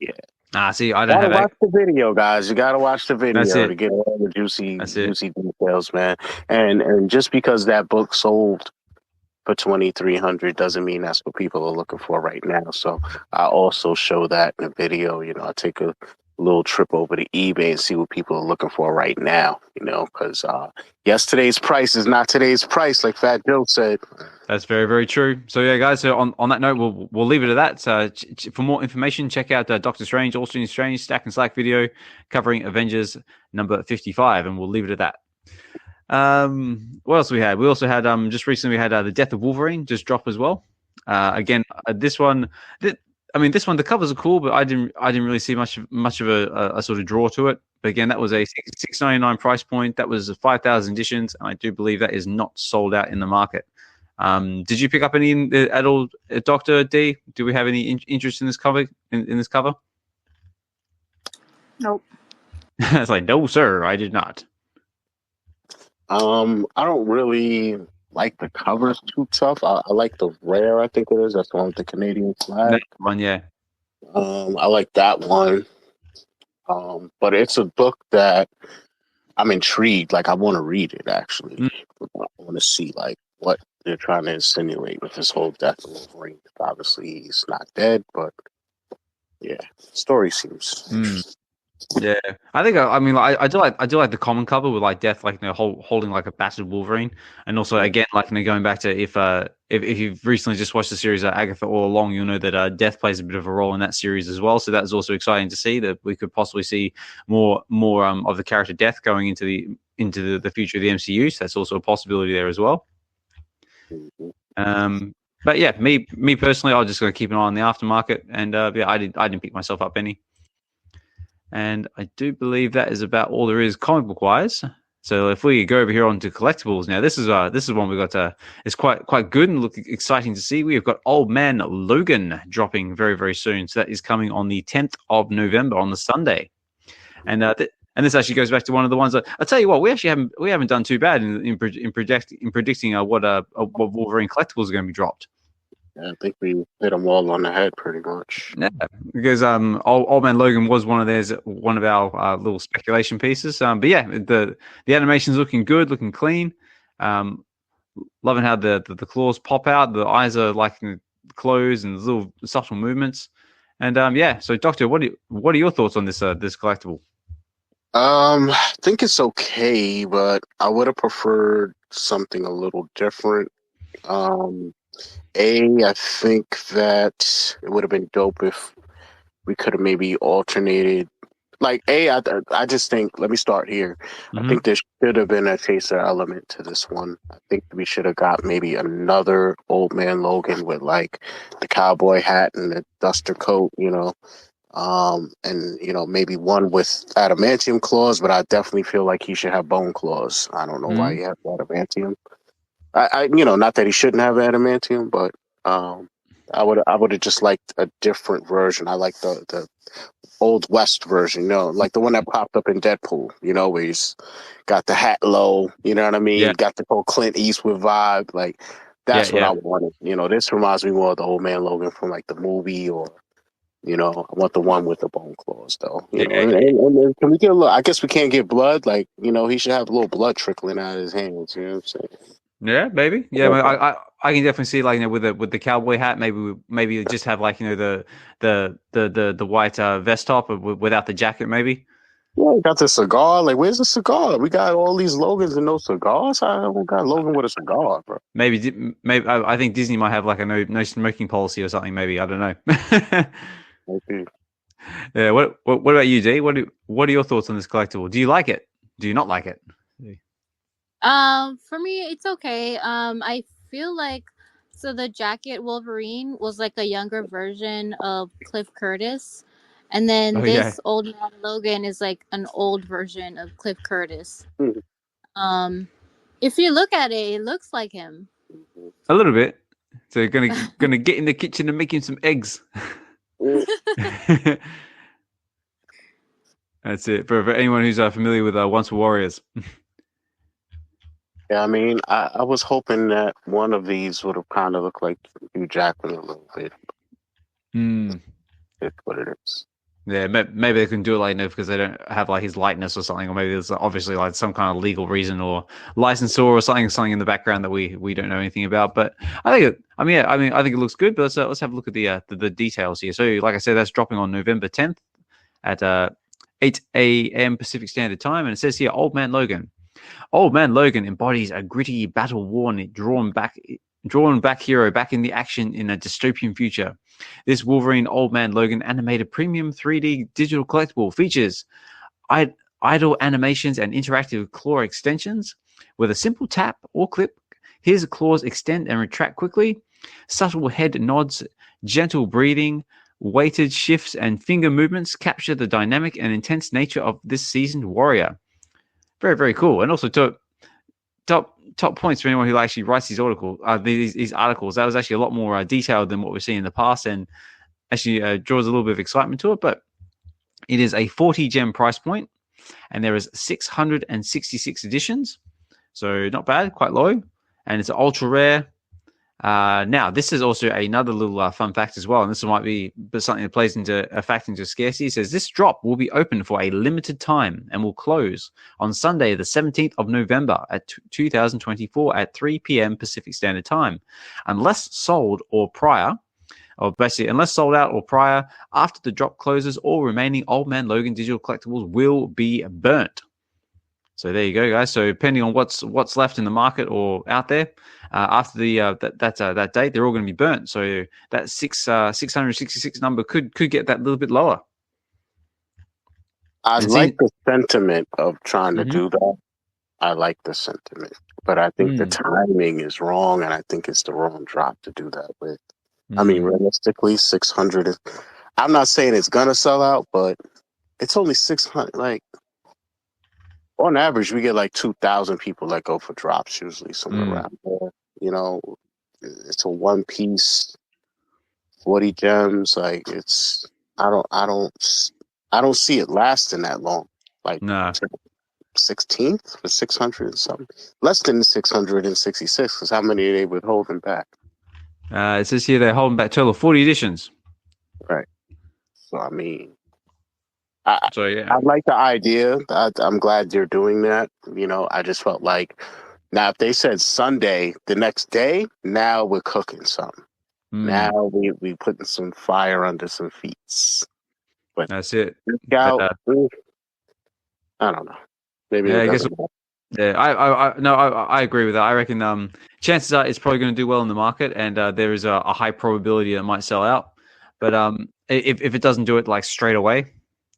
Yeah.
See, I don't have.
Watch the video, guys. You gotta watch the video to get all the juicy details, man. And just because that book sold for $2,300 doesn't mean that's what people are looking for right now. So I also show that in the video. I take a little trip over to eBay and see what people are looking for right now. Because yesterday's price is not today's price, like Fat Joe said.
That's very, very true. So yeah, guys. So on that note, we'll leave it at that. For more information, check out Doctor Strange, All Students Strange, Stack and Slack video covering Avengers number 55, and we'll leave it at that. What else we had? We also had just recently we had the Death of Wolverine just drop as well. Again, this one. This one, the covers are cool, but I didn't really see much of a sort of draw to it. But again, that was a $6.99 price point. That was 5,000 editions, and I do believe that is not sold out in the market. Did you pick up any at all, Dr. D? Do we have any interest in this cover? In this cover?
Nope.
It's like, no, sir, I did not.
I don't really like the covers too tough. I like the rare, I think it is. That's the one with the Canadian flag.
That one, yeah.
I like that one. But it's a book that I'm intrigued. Like, I want to read it, actually. I want to see, like, what they're trying to insinuate with this whole Death of Wolverine. Obviously, he's not dead, but yeah, story seems...
Yeah, I think I do like the common cover with like Death, like holding like a battered Wolverine, and also again like going back to if you've recently just watched the series Agatha All Along, you'll know that Death plays a bit of a role in that series as well. So that's also exciting to see that we could possibly see more of the character Death going into the future of the MCU. So that's also a possibility there as well. But yeah, me personally, I'm just going to keep an eye on the aftermarket, and yeah, I didn't pick myself up any. And I do believe that is about all there is comic book wise. So if we go over here onto collectibles now, this is one we got. It's quite good and look exciting to see. We have got Old Man Logan dropping very, very soon. So that is coming on the 10th of November on the Sunday, and this actually goes back to one of the ones that I tell you what, we haven't done too bad in predicting what Wolverine collectibles are going to be dropped.
Yeah, I think we hit them all on the head pretty much.
Yeah, because Old Man Logan was one of our little speculation pieces. But yeah, the animation's looking good, looking clean. Loving how the claws pop out, the eyes are like closed and little subtle movements. And yeah, so Doctor, what are your thoughts on this collectible?
I think it's okay, but I would have preferred something a little different. I think that it would have been dope if we could have maybe alternated. Like, I just think, let me start here. I think there should have been a chaser element to this one. I think we should have got maybe another Old Man Logan with, like, the cowboy hat and the duster coat, and, maybe one with adamantium claws, but I definitely feel like he should have bone claws. I don't know why he has adamantium. I not that he shouldn't have adamantium, but I would have just liked a different version. I like the Old West version, like the one that popped up in Deadpool, where he's got the hat low, you know what I mean?
Yeah.
Got the whole Clint Eastwood vibe. Like, that's what I wanted. This reminds me more of the Old Man Logan from like the movie, or I want the one with the bone claws, though. And can we get a little? I guess we can't get blood. Like, he should have a little blood trickling out of his hands. You know what I'm saying?
Yeah, maybe. Yeah, I can definitely see like with the cowboy hat. Maybe just have like the white vest top without the jacket. Maybe.
Yeah, we got the cigar. Like, where's the cigar? We got all these Logans and no cigars. I don't got Logan with a cigar, bro.
Maybe. I think Disney might have like a no smoking policy or something. Maybe, I don't know.
Okay.
Yeah. What about you, D? What are your thoughts on this collectible? Do you like it? Do you not like it?
For me, it's okay. I feel like the jacket Wolverine was like a younger version of Cliff Curtis, and then Old Man Logan is like an old version of Cliff Curtis. If you look at it, it looks like him
a little bit. So gonna get in the kitchen and make him some eggs. That's it. For anyone who's familiar with Once Were Warriors.
Yeah, I mean, I was hoping that one of these would have kind of looked like Hugh Jackman a little bit. It's what it is.
Yeah, maybe they can do it like because they don't have like his likeness or something, or maybe there's obviously like some kind of legal reason or licensor or something in the background that we don't know anything about. But I think I think it looks good. But let's have a look at the details here. So, like I said, that's dropping on November 10th at 8 a.m. Pacific Standard Time. And it says here, Old Man Logan. Old Man Logan embodies a gritty, battle-worn, drawn back hero back in the action in a dystopian future. This Wolverine Old Man Logan animated premium 3D digital collectible features idle animations and interactive claw extensions. With a simple tap or clip, his claws extend and retract quickly. Subtle head nods, gentle breathing, weighted shifts, and finger movements capture the dynamic and intense nature of this seasoned warrior. Very, very cool. And also top points for anyone who actually writes these articles. That was actually a lot more detailed than what we've seen in the past, and actually draws a little bit of excitement to it. But it is a 40 gem price point, and there is 666 editions, so not bad, quite low, and it's ultra rare. Now, this is also another little fun fact as well, and this might be something that plays into a fact into scarcity. It says this drop will be open for a limited time and will close on Sunday, the 17th of November at 2024 at 3 p.m. Pacific Standard Time, unless sold out or prior. After the drop closes, all remaining Old Man Logan digital collectibles will be burnt. So there you go, guys. So depending on what's left in the market or out there after that date, they're all going to be burnt. So that 666 number could get that little bit lower.
I like the sentiment of trying to do that. I like the sentiment, but I think the timing is wrong, and I think it's the wrong drop to do that with. I mean, realistically, 600. I'm not saying it's gonna sell out, but it's only 600. Like, on average, we get like 2,000 people that go for drops usually, somewhere around there. You know, it's a one piece, 40 gems. Like, it's I don't see it lasting that long. Like,
no.
16th for 600 and something, less than 666. Because how many are they withholding back?
It says here they're holding back a total of 40 editions.
Right. So I mean,
I
like the idea. I'm glad they're doing that. You know, I just felt like now if they said Sunday the next day, now we're cooking something. Now we putting some fire under some feet. But
that's it.
I don't know. Maybe
I guess. Yeah, I agree with that. I reckon chances are it's probably going to do well in the market, and there is a high probability that it might sell out. But if it doesn't do it like straight away,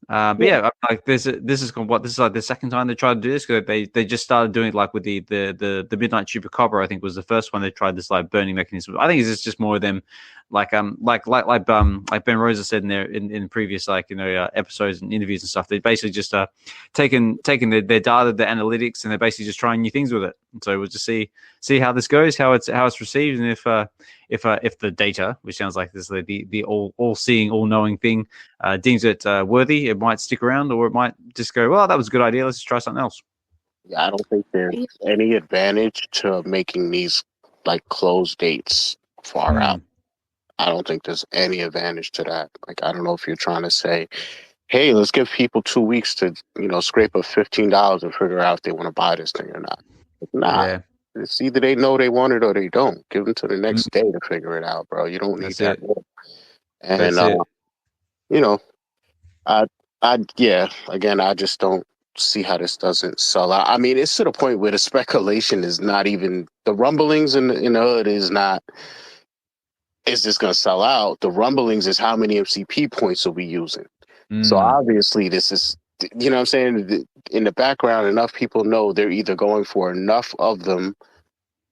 but yeah, like this is like the second time they tried to do this, because they just started doing it like with the Midnight Chupacabra. I think was the first one they tried this like burning mechanism. I think it's just more of them like Ben Rosa said in previous episodes and interviews and stuff. They basically just taken their data, the analytics, and they're basically just trying new things with it. And so we'll just see how this goes, how it's received, and if the data, which sounds like this the all seeing, all knowing thing, deems it worthy, it might stick around, or it might just go, well, that was a good idea, let's just try something else.
Yeah, I don't think there's any advantage to making these like close dates far out. I don't think there's any advantage to that. Like, I don't know if you're trying to say, hey, let's give people 2 weeks to, scrape up $15 and figure out if they want to buy this thing or not. Nah. Yeah. It's either they know they want it or they don't. Give them to the next day to figure it out, bro. You don't need that. And, again, I just don't see how this doesn't sell out. I mean, it's to the point where the speculation is not even, the rumblings in the hood is not, is this going to sell out? The rumblings is how many MCP points are we using? So obviously this is, you know what I'm saying? In the background, enough people know they're either going for enough of them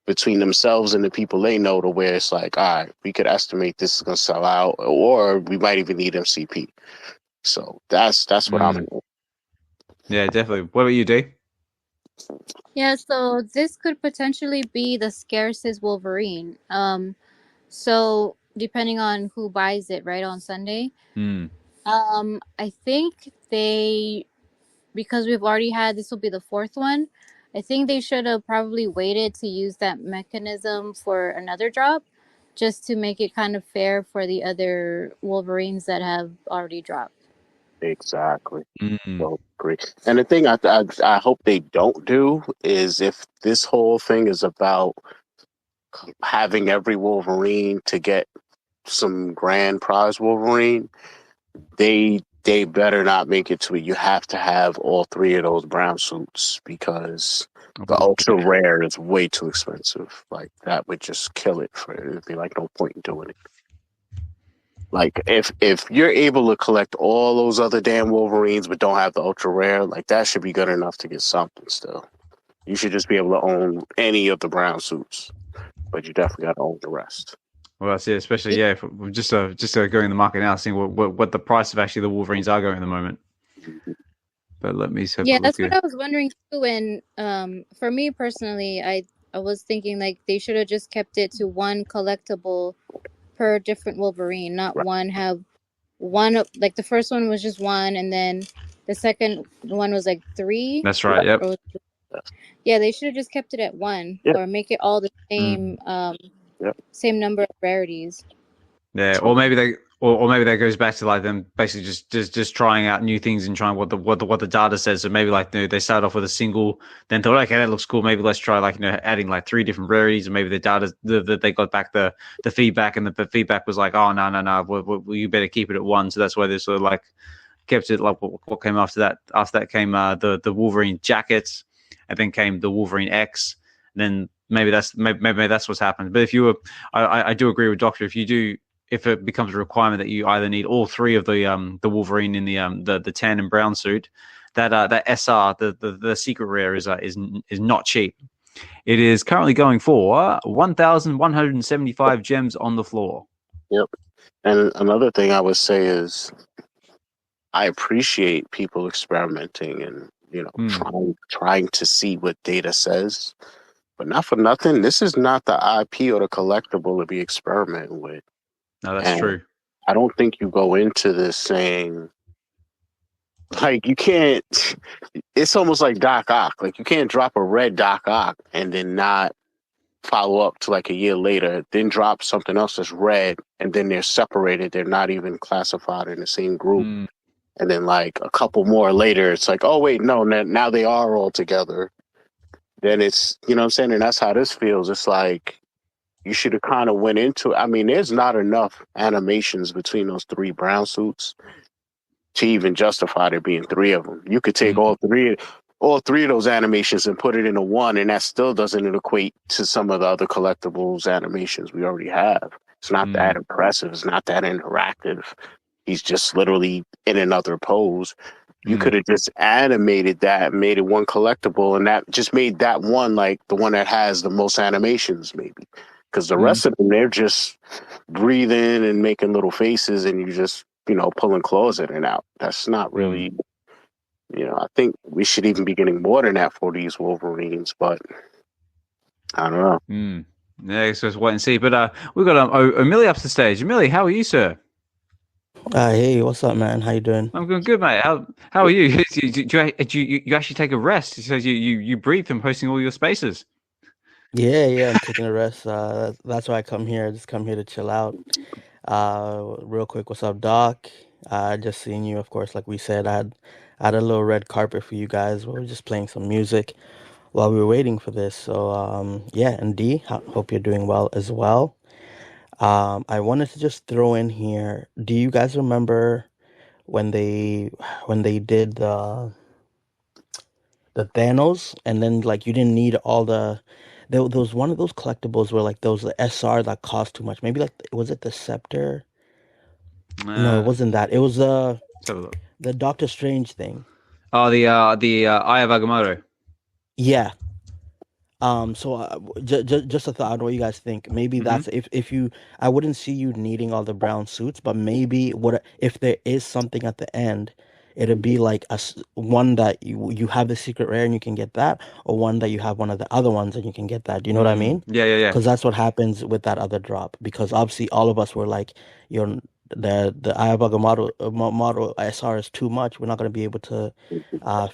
between themselves and the people they know to where it's like, all right, we could estimate this is going to sell out, or we might even need MCP. So that's what I'm doing.
Yeah, definitely. What about you, Dee?
Yeah, so this could potentially be the scarcest Wolverine. So depending on who buys it, right, on Sunday. I think because we've already had, this will be the fourth one, I think they should have probably waited to use that mechanism for another drop, just to make it kind of fair for the other Wolverines that have already dropped.
Exactly. So great. And the thing I hope they don't do is, if this whole thing is about having every Wolverine to get some grand prize Wolverine, they they better not make it to it. You have to have all 3 of those brown suits because the ultra rare is way too expensive. Like that would just kill it. It'd be like no point in doing it. Like if you're able to collect all those other damn Wolverines but don't have the ultra rare, like that should be good enough to get something still. You should just be able to own any of the brown suits, but you definitely got to own the rest.
Well, that's it. Especially, yeah, if we're just going in the market now, seeing what the price of actually the Wolverines are going at the moment. But let me.
Yeah, that's what I was wondering too. And for me personally, I was thinking like they should have just kept it to 1 collectible per different Wolverine, not one have one. Like the first one was just 1, and then the second one was like 3.
That's right. Yep.
Yeah, they should have just kept it at 1, or make it all the same. Same number of rarities.
Yeah, or maybe that goes back to like them basically just trying out new things and trying what the data says. So maybe like they start off with a single, then thought, okay, that looks cool. Maybe let's try like adding like 3 different rarities, and maybe the data that they got back the feedback, and the feedback was like, oh no, well, you better keep it at 1. So that's why they sort of like kept it like what came after that. After that came the Wolverine jackets, and then came the Wolverine X, and then maybe that's what's happened. But if you were, I do agree with Dokta. If it becomes a requirement that you either need all 3 of the Wolverine in the tan and brown suit, that SR the secret rare is not cheap. It is currently going for 1,175 gems on the floor.
Yep. And another thing I would say is, I appreciate people experimenting and trying to see what data says. But not for nothing, this is not the IP or the collectible to be experimenting with.
No, that's true.
I don't think you go into this saying, like, you can't, it's almost like Doc Ock. Like, you can't drop a red Doc Ock and then not follow up to like a year later, then drop something else that's red, and then they're separated. They're not even classified in the same group. And then like a couple more later, it's like, oh, wait, no, now they are all together. Then it's, you know what I'm saying? And that's how this feels. It's like you should have kind of went into it. I mean, there's not enough animations between those 3 brown suits to even justify there being 3 of them. You could take all three of those animations and put it into 1, and that still doesn't equate to some of the other collectibles animations we already have. It's not that impressive. It's not that interactive. He's just literally in another pose. You could have just animated that, made it 1 collectible, and that just made that one like the one that has the most animations, maybe. Because the rest of them, they're just breathing and making little faces, and you just, pulling claws in and out. That's not really, I think we should even be getting more than that for these Wolverines, but I don't know.
Yeah, so let's wait and see. But we've got Omilli up to the stage. Omilli, how are you, sir?
Hey, what's up, man? How you doing?
I'm doing good, mate. How are you? Do you actually take a rest? It says you breathe from hosting all your spaces.
Yeah, I'm taking a rest. That's why I come here. Just come here to chill out. Real quick, what's up, Doc? Just seeing you, of course. Like we said, I had a little red carpet for you guys. We were just playing some music while we were waiting for this. So yeah, and D, hope you're doing well as well. I wanted to just throw in here. Do you guys remember when they did the Thanos, and then like you didn't need all there was one of those collectibles where like those SR that cost too much. Maybe like, was it the Scepter? No, it wasn't that. It was the Doctor Strange thing.
Oh, the Eye of Agamotto.
Yeah. So just a thought. I don't know what you guys think. Maybe that's if you. I wouldn't see you needing all the brown suits, but maybe if there is something at the end, it'd be like one that you have the secret rare and you can get that, or one that you have one of the other ones and you can get that. Do you know what I mean?
Yeah.
Because that's what happens with that other drop. Because obviously all of us were like, the Eye of Agamotto model SR is too much. We're not going to be able to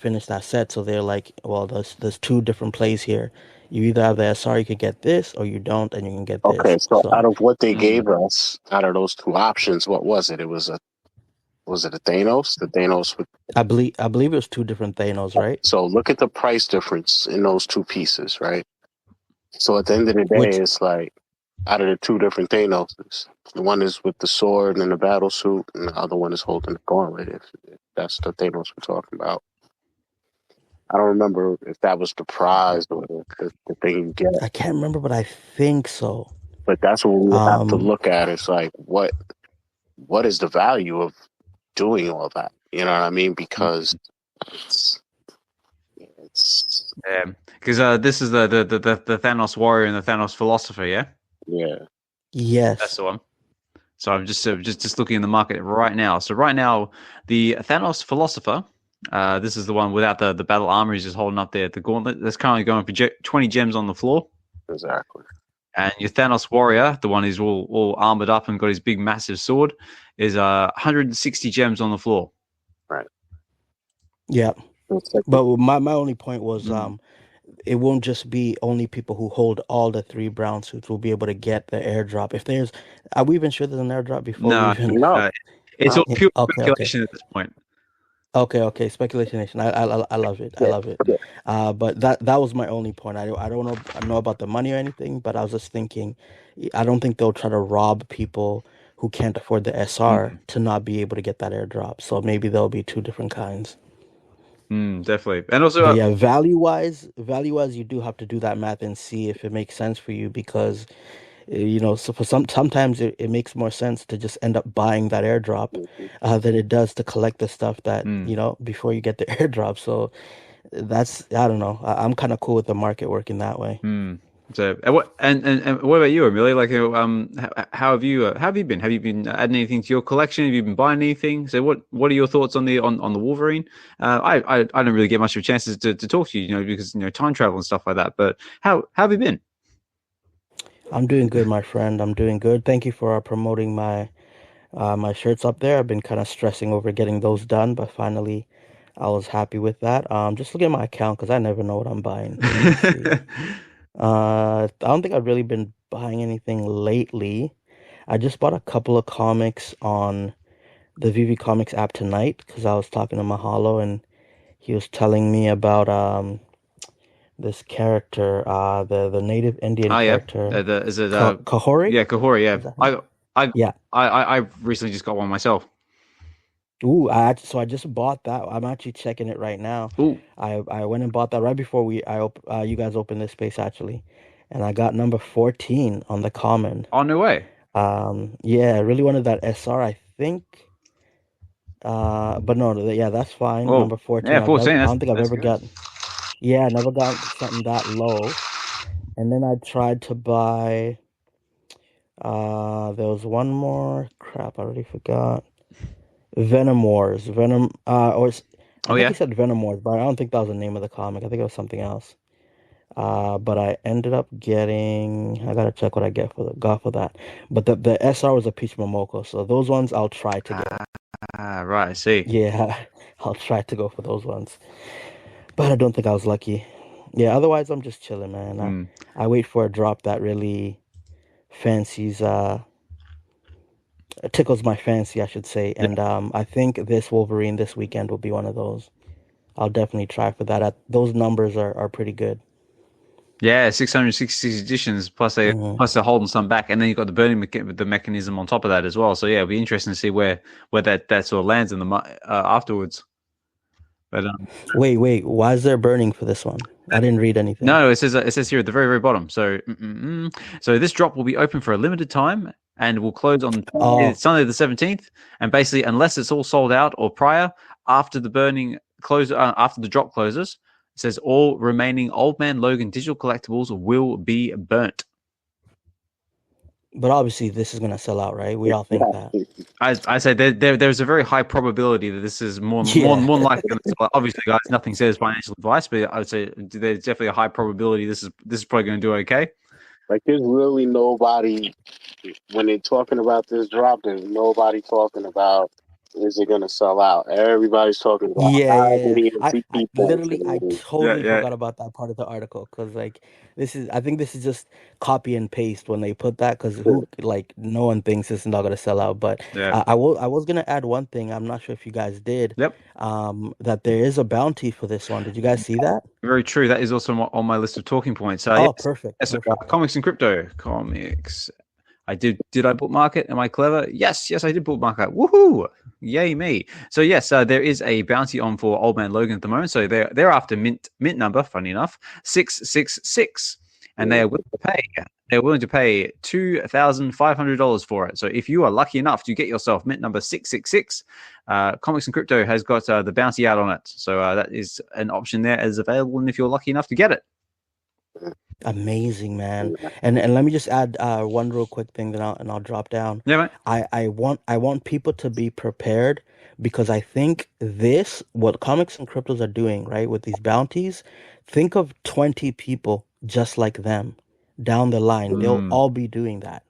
finish that set. So they're like, well, there's 2 different plays here. You either have the SR, you can get this, or you don't, and you can get this.
Okay, so out of what they gave us, out of those 2 options, what was it? Was it a Thanos? The Thanos with...
I believe it was 2 different Thanos, right?
So look at the price difference in those 2 pieces, right? So at the end of the day, it's like out of the two different Thanoses. The one is with the sword and the battle suit, and the other one is holding the gauntlet. If that's the Thanos we're talking about. I don't remember if that was the prize or the thing you get.
I can't remember, but I think so.
But that's what we have to
Um,
look at. It's like what is the value of doing all that? You know what I mean? Because it's
because this is the Thanos warrior and the Thanos philosopher, yeah.
yeah.
yes.
That's the one. So I'm just looking in the market right now. So right now, the Thanos philosopher, this is the one without the battle armor. He's just holding up the gauntlet. That's currently going for 20 gems on the floor.
Exactly.
And your Thanos warrior, the one who's all armored up and got his big massive sword, is 160 gems on the floor.
Right.
Yeah. But my only point was it won't just be only people who hold all the 3 brown suits will be able to get the airdrop. If there's, are we even sure there's an airdrop before we even?
No.
It's all pure
Okay,
speculation at this point.
Okay, speculation nation. I love it. I love it. But that was my only point. I don't know about the money or anything, but I was just thinking, I don't think they'll try to rob people who can't afford the SR to not be able to get that airdrop. So maybe there'll be 2 different kinds.
Definitely. And also,
But yeah, value wise, you do have to do that math and see if it makes sense for you, because so for sometimes it makes more sense to just end up buying that airdrop than it does to collect the stuff that before you get the airdrop. So that's, I don't know, I'm kind of cool with the market working that way.
So and what about you, Omilli? Like, how have you been? Have you been adding anything to your collection? Have you been buying anything? So what are your thoughts on the Wolverine? I don't really get much of a chance to talk to you, because time travel and stuff like that. But how have you been?
I'm doing good, my friend. I'm doing good. Thank you for promoting my shirts up there. I've been kind of stressing over getting those done, but finally I was happy with that. Just look at my account because I never know what I'm buying. I don't think I've really been buying anything lately. I just bought a couple of comics on the VeVe Comics app tonight because I was talking to Mahalo and he was telling me about this character, the native Indian character.
Is it
Kahori?
Yeah, Kahori. Yeah, I recently just got one myself.
Ooh, so I just bought that. I'm actually checking it right now.
Ooh.
I went and bought that right before you guys opened this space actually, and I got number 14 on the common.
Oh, no way.
Yeah, I really wanted that SR, I think. But no, yeah, that's fine.
Oh,
number 14.
Yeah, 14.
I don't think I've ever gotten. Yeah, I never got something that low. And then I tried to buy. There was one more. Crap, I already forgot. Venom Wars. I think he said Venom Wars, but I don't think that was the name of the comic. I think it was something else. But I ended up getting. I gotta check what I got for that. But the SR was a Peach Momoko, so those ones I'll try to get.
Right, I see.
Yeah, I'll try to go for those ones. But I don't think I was lucky. Yeah, otherwise I'm just chilling, man. I wait for a drop that really fancies tickles my fancy, I should say. And I think this Wolverine this weekend will be one of those. I'll definitely try for that. Those numbers are pretty good.
Yeah, 666 editions plus they're holding some back, and then you've got the burning the mechanism on top of that as well. So yeah, it'll be interesting to see where that sort of lands in the afterwards. But
wait, why is there burning for this one? I didn't read anything.
No, it says here at the very, very bottom. So so this drop will be open for a limited time and will close on Sunday the 17th. And basically, unless it's all sold out or prior, after the after the drop closes, it says all remaining Old Man Logan digital collectibles will be burnt.
But obviously, this is going to sell out, right? We all think that.
I say there's a very high probability that this is more likely going to sell out. Obviously, guys, nothing says financial advice, but I would say there's definitely a high probability this is probably going to do okay.
Like, there's really nobody, when they're talking about this drop, there's nobody talking about is it gonna sell out? Everybody's talking about how
Yeah.
many empty
I
people.
literally, I
Yeah,
totally
yeah,
forgot about that part of the article because, like, I think this is just copy and paste when they put that because no one thinks it's not gonna sell out. But
yeah.
I was gonna add one thing. I'm not sure if you guys did.
Yep.
That there is a bounty for this one. Did you guys see that?
Very true. That is also on my list of talking points.
Oh,
Yes,
perfect,
yes.
perfect.
Comics and crypto. Comics. I did. Did I bookmark it? Am I clever? Yes, yes, I did bookmark it. Woohoo! Yay me! So yes, there is a bounty on for Old Man Logan at the moment. So they're after mint number. Funny enough, 666, and they are willing to pay. They're willing to pay $2,500 for it. So if you are lucky enough to get yourself mint number 666, Comics and Crypto has got the bounty out on it. So that is an option there as available, and if you're lucky enough to get it.
Amazing, man. And let me just add one real quick thing, then I'll drop down.
Yeah, mate.
I want people to be prepared because I think what Comics and Cryptos are doing, right, with these bounties, think of 20 people just like them down the line. They'll all be doing that.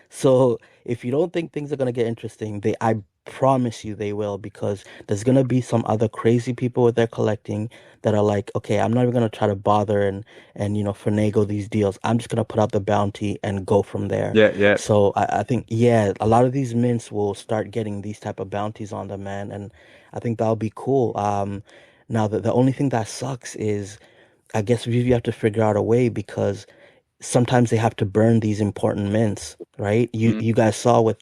So if you don't think things are gonna get interesting, I promise you they will because there's gonna be some other crazy people with their collecting that are like, okay, I'm not even gonna try to bother and finagle these deals. I'm just gonna put out the bounty and go from there.
Yeah, yeah.
So I think a lot of these mints will start getting these type of bounties on them, man, and I think that'll be cool. Now the only thing that sucks is I guess you have to figure out a way because sometimes they have to burn these important mints, right? You guys saw with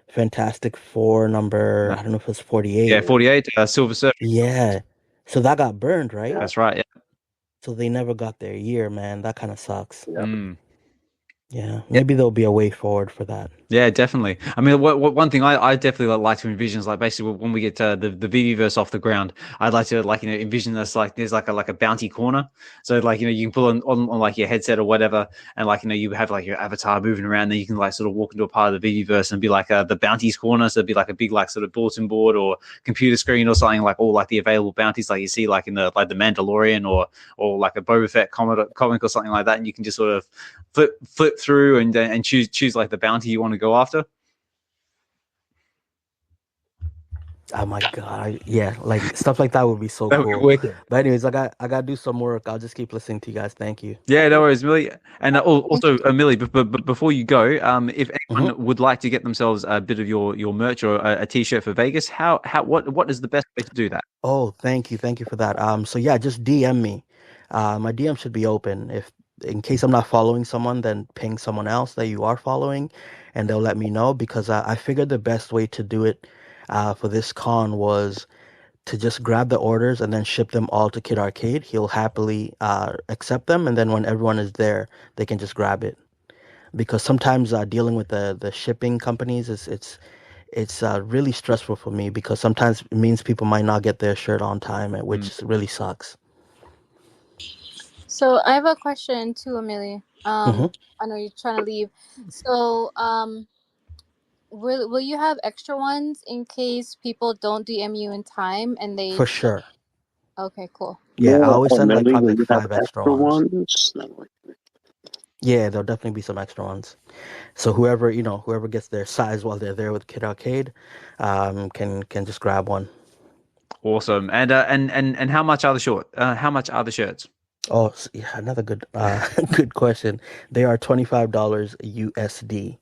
Fantastic Four number, I don't know if it's 48.
Yeah, 48, Silver Surfer.
Yeah. So that got burned, right?
That's right. Yeah.
So they never got their year, man. That kind of sucks.
Mm.
Yeah. Maybe there'll be a way forward for that.
Yeah, definitely. I mean, one thing I definitely like to envision is like basically when we get the VeVe off the ground, I'd like to envision this like there's like a bounty corner. So like you can pull on like your headset or whatever, and like you have like your avatar moving around. Then you can like sort of walk into a part of the VeVe and be like the bounties corner. So it'd be like a big like sort of bulletin board or computer screen or something like all like the available bounties like you see like in the Mandalorian or like a Boba Fett comic or something like that, and you can just sort of flip through and choose like the bounty you want to go after.
Oh my god, yeah, like stuff like that would be so
That would be
cool.
wicked.
But anyways, I got to do some work. I'll just keep listening to you guys. Thank you.
Yeah, no worries, Millie. And also, Millie, but before you go, if anyone would like to get themselves a bit of your merch or a t-shirt for Vegas, what is the best way to do that?
Oh, thank you for that. So yeah, just DM me. My DM should be open. If in case I'm not following someone, then ping someone else that you are following, and they'll let me know because I figured the best way to do it for this con was to just grab the orders and then ship them all to Kid Arcade. He'll happily accept them, and then when everyone is there, they can just grab it. Because sometimes dealing with the shipping companies it's really stressful for me because sometimes it means people might not get their shirt on time, which really sucks.
So I have a question too, Omilli.
Mhm.
I know you're trying to leave. So will you have extra ones in case people don't DM you in time and they?
For sure.
Okay, cool.
Yeah, I always send like
Millie,
probably
when you have
5 extra ones.
ones.
Yeah, there'll definitely be some extra ones. So whoever gets their size while they're there with Kid Arcade, can just grab one.
Awesome. And how much are the how much are the shirts?
Oh, yeah, another good good question. They are $25 USD.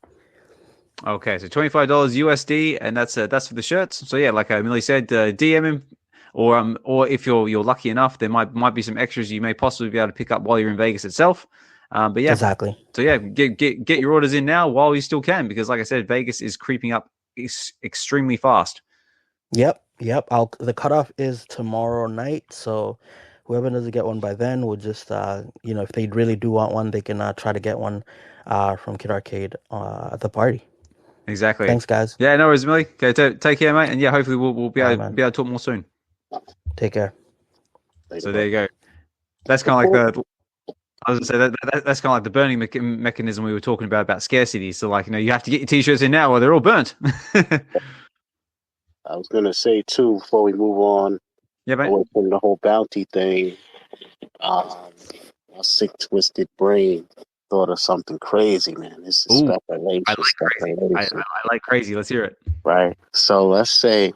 Okay, so $25 USD, and that's for the shirts. So yeah, like Millie said, DM him, or if you're lucky enough, there might be some extras you may possibly be able to pick up while you're in Vegas itself. But yeah,
Exactly.
So yeah, get your orders in now while you still can, because like I said, Vegas is creeping up extremely fast.
Yep. The cutoff is tomorrow night, so whoever doesn't get one by then will just if they really do want one, they can try to get one from Kid Arcade at the party.
Exactly.
Thanks, guys.
Yeah, no worries, Millie. Okay, take care, mate, and yeah, hopefully we'll be able to talk more soon.
Take care.
So there you go. That's kind of like I was gonna say that's kind of like the burning mechanism we were talking about scarcity. So like you have to get your t-shirts in now, or they're all burnt.
I was gonna say too before we move on.
Yeah, mate.
Away from the whole bounty thing. A sick, twisted brain. thought of something crazy, man. This is
Ooh,
speculation.
I like crazy. I like crazy. Let's hear it.
Right. So let's say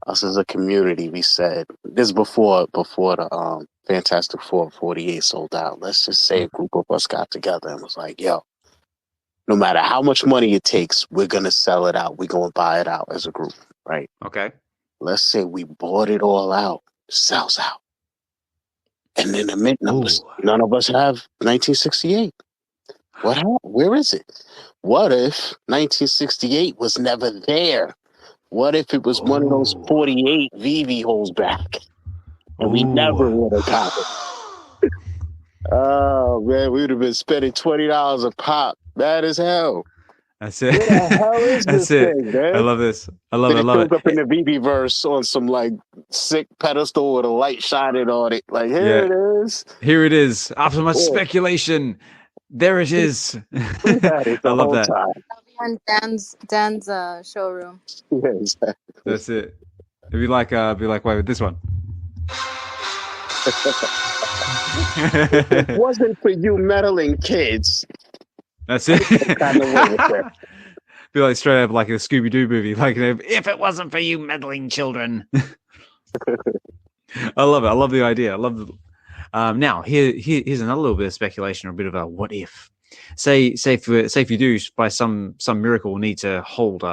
us as a community, we said this before the Fantastic Four 48 sold out. Let's just say a group of us got together and was like, yo, no matter how much money it takes, we're gonna sell it out. We're gonna buy it out as a group, right?
Okay.
Let's say we bought it all out, sells out. And then the mint numbers, none of us have 1968. What happened? Where is it? What if 1968 was never there? What if it was one of those 48 VeVe holes back? And we never would have got it. Oh, man, we would have been spending $20 a pop. Bad as hell.
That's it.
What the hell is
That's
this
it.
thing, man?
I love this. I love it.
Up in the VeVe verse on some like sick pedestal with a light shining on it. Like, here it is.
Here it is. After much speculation, there it is.
We had it the
I love
whole
that.
time.
On Dan's showroom.
Yeah, exactly.
That's it. It'd be like wait, with this one.
If it wasn't for you meddling kids.
That's it.
Kind of way with that.
Be like straight up like a Scooby Doo movie. Like, if it wasn't for you meddling children. I love it. I love the idea. I love the. Now here's another little bit of speculation, or a bit of a what if. Say if you do by some miracle need to hold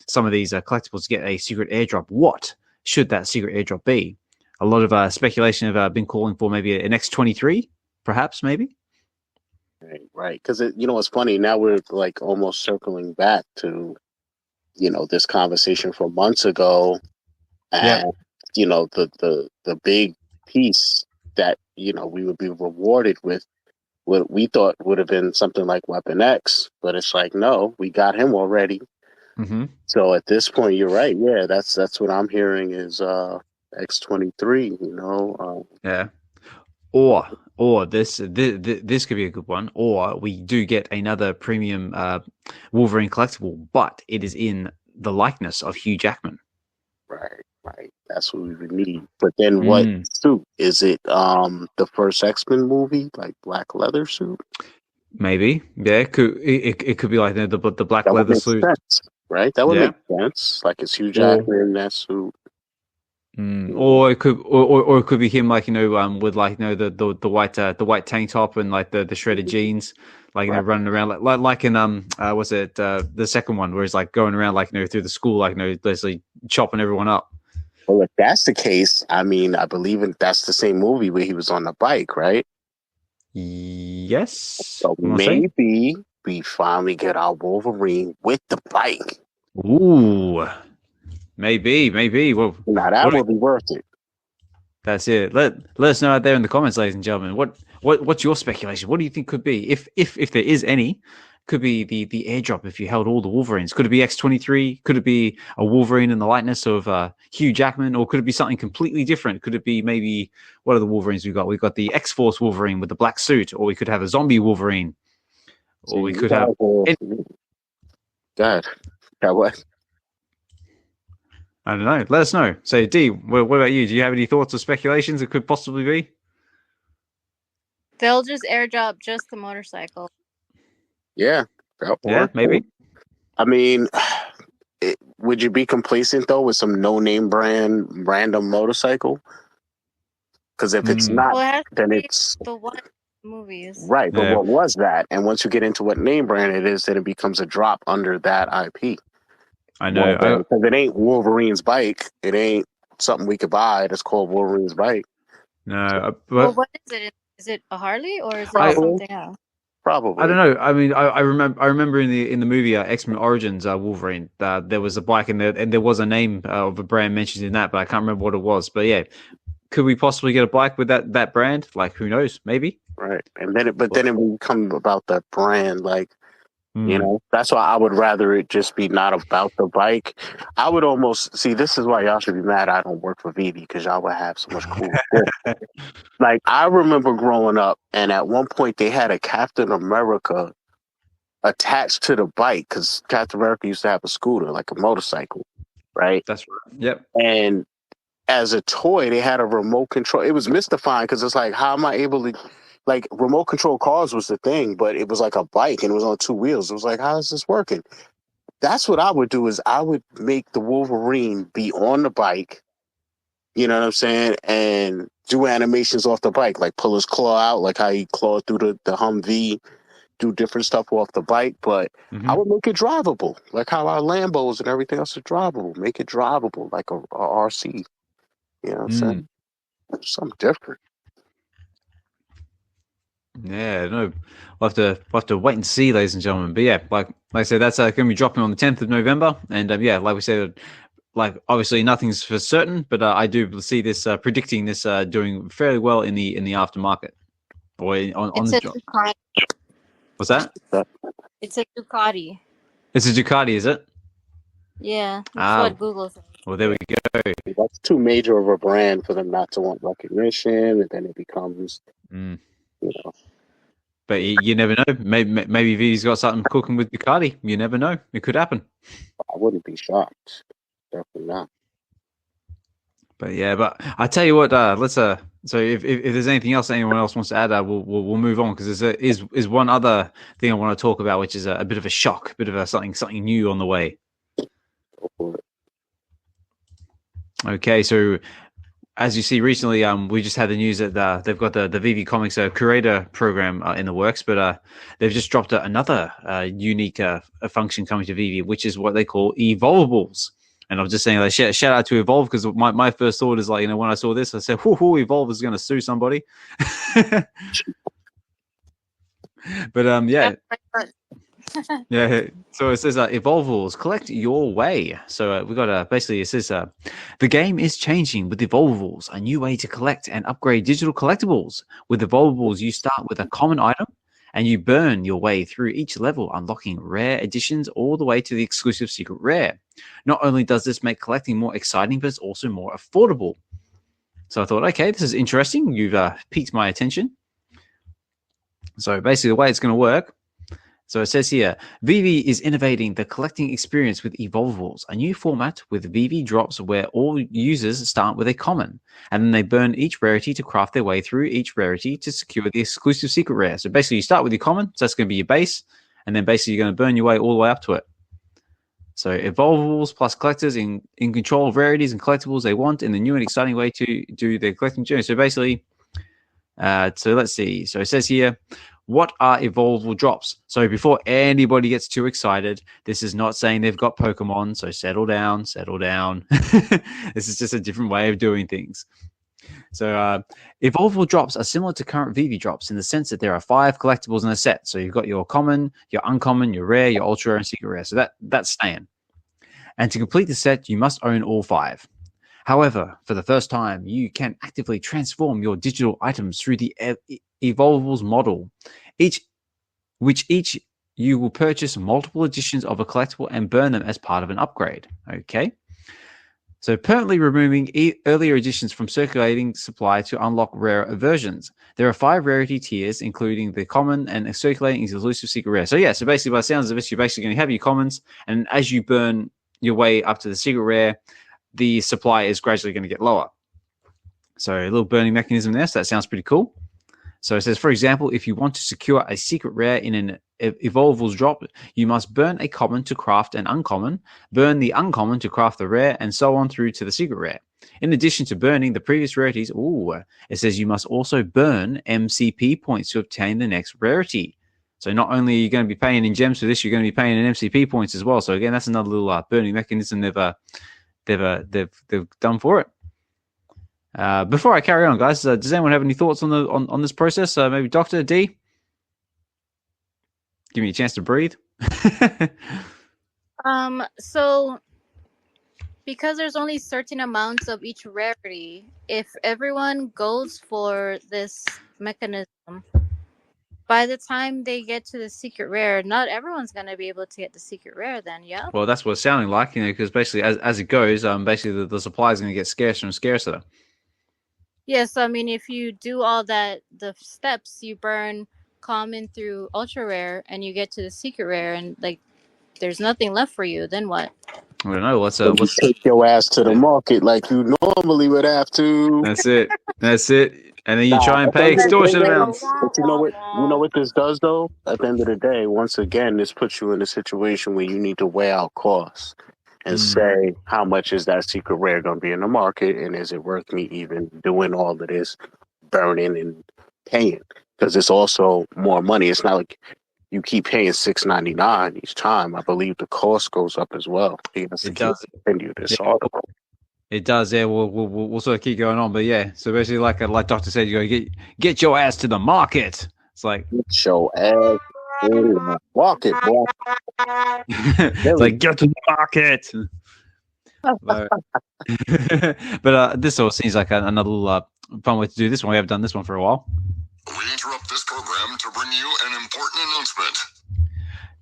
some of these collectibles to get a secret airdrop. What should that secret airdrop be? A lot of speculation have been calling for maybe an X-23, perhaps, maybe.
Right. Because it's funny. Now we're like almost circling back to, this conversation from months ago, and the big piece that we would be rewarded with what we thought would have been something like Weapon X, but it's like, no, we got him already.
Mm-hmm.
So at this point, you're right. Yeah, that's what I'm hearing is X-23.
Yeah. Or this could be a good one. Or we do get another premium Wolverine collectible, but it is in the likeness of Hugh Jackman.
Right. That's what we would need. But then what suit? Is it the first X-Men movie, like black leather suit?
Maybe. Yeah, it could be like the black
that
leather suit.
Sense, right? That would make sense. Like it's Hugh Jackman in that suit.
Or it could be him, like with like the white tank top and like the shredded jeans, like running around like in was it the second one where he's like going around like through the school like basically chopping everyone up.
Well, if that's the case, I mean, I believe that's the same movie where he was on the bike, right?
Yes.
So maybe we finally get our Wolverine with the bike.
Ooh. Maybe. Well,
now that would be worth it.
That's it. Let us know out there in the comments, ladies and gentlemen. What's your speculation? What do you think could be, if there is any, could be the airdrop if you held all the Wolverines? Could it be X-23? Could it be a Wolverine in the likeness of Hugh Jackman? Or could it be something completely different? Could it be maybe, what are the Wolverines we've got? We've got the X-Force Wolverine with the black suit, or we could have a zombie Wolverine. Or we could have...
God. What?
I don't know. Let us know. So, D, what about you? Do you have any thoughts or speculations it could possibly be?
They'll just airdrop just the motorcycle.
Yeah.
Maybe.
I mean, would you be complacent, though, with some no-name brand random motorcycle? Because if it's not, then it's...
the one movies.
Right, but what was that? And once you get into what name brand it is, then it becomes a drop under that IP.
I know.
Because it ain't Wolverine's bike. It ain't something we could buy that's called Wolverine's bike.
No.
Well, what is it? Is it a Harley or is it something else?
Probably.
I don't know. I mean, I remember in the movie X-Men Origins Wolverine, there was a bike and there was a name of a brand mentioned in that, but I can't remember what it was. But yeah, could we possibly get a bike with that brand? Like, who knows? Maybe. Right,
and then it would become about the brand, like. That's why I would rather it just be not about the bike. I would almost see, this is why y'all should be mad I don't work for VeVe, because y'all would have so much cool shit. Like, I remember growing up, and at one point they had a Captain America attached to the bike, because Captain America used to have a scooter, like a motorcycle, right?
That's right. Yep.
And as a toy, they had a remote control. It was mystifying because it's like, how am I able to like remote control cars was the thing, but it was like a bike and it was on 2 wheels. It was like, how is this working? That's what I would do is I would make the Wolverine be on the bike, you know what I'm saying, and do animations off the bike, like pull his claw out, like how he clawed through the Humvee, do different stuff off the bike, but I would make it drivable, like how our Lambos and everything else are drivable. Make it drivable, like a RC. You know what I'm saying? Something different.
Yeah, no, we'll have to wait and see, ladies and gentlemen. But yeah, like I said, that's going to be dropping on the 10th of November, and yeah, like we said, like obviously nothing's for certain, but I do see this predicting this doing fairly well in the aftermarket or on the job. What's that?
It's a Ducati.
It's a Ducati, is it?
Yeah, that's what Google said.
Well, there we go.
That's too major of a brand for them not to want recognition, and then it becomes, you know.
But you never know. Maybe VeVe's got something cooking with Ducati. You never know. It could happen.
I wouldn't be shocked. Definitely not.
But yeah, but I tell you what, let's so if there's anything else anyone else wants to add, we'll move on, because there is one other thing I want to talk about, which is a bit of a shock, a bit of a something new on the way.
Go for it.
Okay, so as you see recently, we just had the news that they've got the VeVe Comics Curator program in the works, but they've just dropped another unique function coming to VeVe, which is what they call Evolvables. And I was just saying, like, shout out to Evolve, because my first thought is like, when I saw this, I said, Evolve is going to sue somebody. But yeah. Yeah, so it says Evolvables, collect your way. So we got basically it says the game is changing with Evolvables, a new way to collect and upgrade digital collectibles. With Evolvables, you start with a common item and you burn your way through each level, unlocking rare editions all the way to the exclusive secret rare. Not only does this make collecting more exciting, but it's also more affordable. So I thought, okay, this is interesting. You've piqued my attention. So basically the way it's going to work, so it says here, VeVe is innovating the collecting experience with Evolvables, a new format with VeVe drops where all users start with a common, and then they burn each rarity to craft their way through each rarity to secure the exclusive secret rare. So basically you start with your common, so that's going to be your base, and then basically you're going to burn your way all the way up to it. So Evolvables plus collectors in control of rarities and collectibles they want in the new and exciting way to do their collecting journey. So basically, so let's see. So it says here, what are Evolvable drops? So before anybody gets too excited, this is not saying they've got Pokemon, so settle down, settle down. This is just a different way of doing things. So Evolvable drops are similar to current VeVe drops in the sense that there are 5 collectibles in a set. So you've got your common, your uncommon, your rare, your ultra rare, and secret rare. So that's staying. And to complete the set, you must own all 5. However, for the first time, you can actively transform your digital items through the Evolvables model, each you will purchase multiple editions of a collectible and burn them as part of an upgrade. Okay. So permanently removing earlier editions from circulating supply to unlock rarer versions. There are 5 rarity tiers, including the common and circulating exclusive secret rare. So yeah, so basically by the sounds of it, you're basically going to have your commons, and as you burn your way up to the secret rare, the supply is gradually going to get lower. So a little burning mechanism there. So that sounds pretty cool. So it says, for example, if you want to secure a secret rare in an Evolvables drop, you must burn a common to craft an uncommon, burn the uncommon to craft the rare, and so on through to the secret rare. In addition to burning the previous rarities, it says you must also burn MCP points to obtain the next rarity. So not only are you going to be paying in gems for this, you're going to be paying in MCP points as well. So again, that's another little burning mechanism they've done for it. Before I carry on, guys, does anyone have any thoughts on this process? Maybe Dokta, D? Give me a chance to breathe.
So because there's only certain amounts of each rarity, if everyone goes for this mechanism, by the time they get to the secret rare, not everyone's going to be able to get the secret rare then, yeah?
Well, that's what it's sounding like, because basically as it goes, basically the supply is going to get scarcer and scarcer.
Yes, I mean, if you do all the steps, you burn common through ultra rare, and you get to the secret rare, and like, there's nothing left for you. Then what?
I don't know. Let's
take your ass to the market like you normally would have to.
That's it. And then you try and pay extortion amounts.
But you know what this does though? At the end of the day, once again, this puts you in a situation where you need to weigh out costs and say how much is that secret rare going to be in the market, and is it worth me even doing all of this burning and paying? Because it's also more money. It's not like you keep paying $6.99 each time. I believe the cost goes up as well.
It does.
Continue this article.
It does. Yeah, we'll sort of keep going on, but yeah. So basically, like Doctor said, you got to get your ass to the market. It's like
get your ass in the market, boy.
It's like get to the market. But this all seems like another little fun way to do this one. We haven't done this one for a while.
We interrupt this program to bring you an important announcement.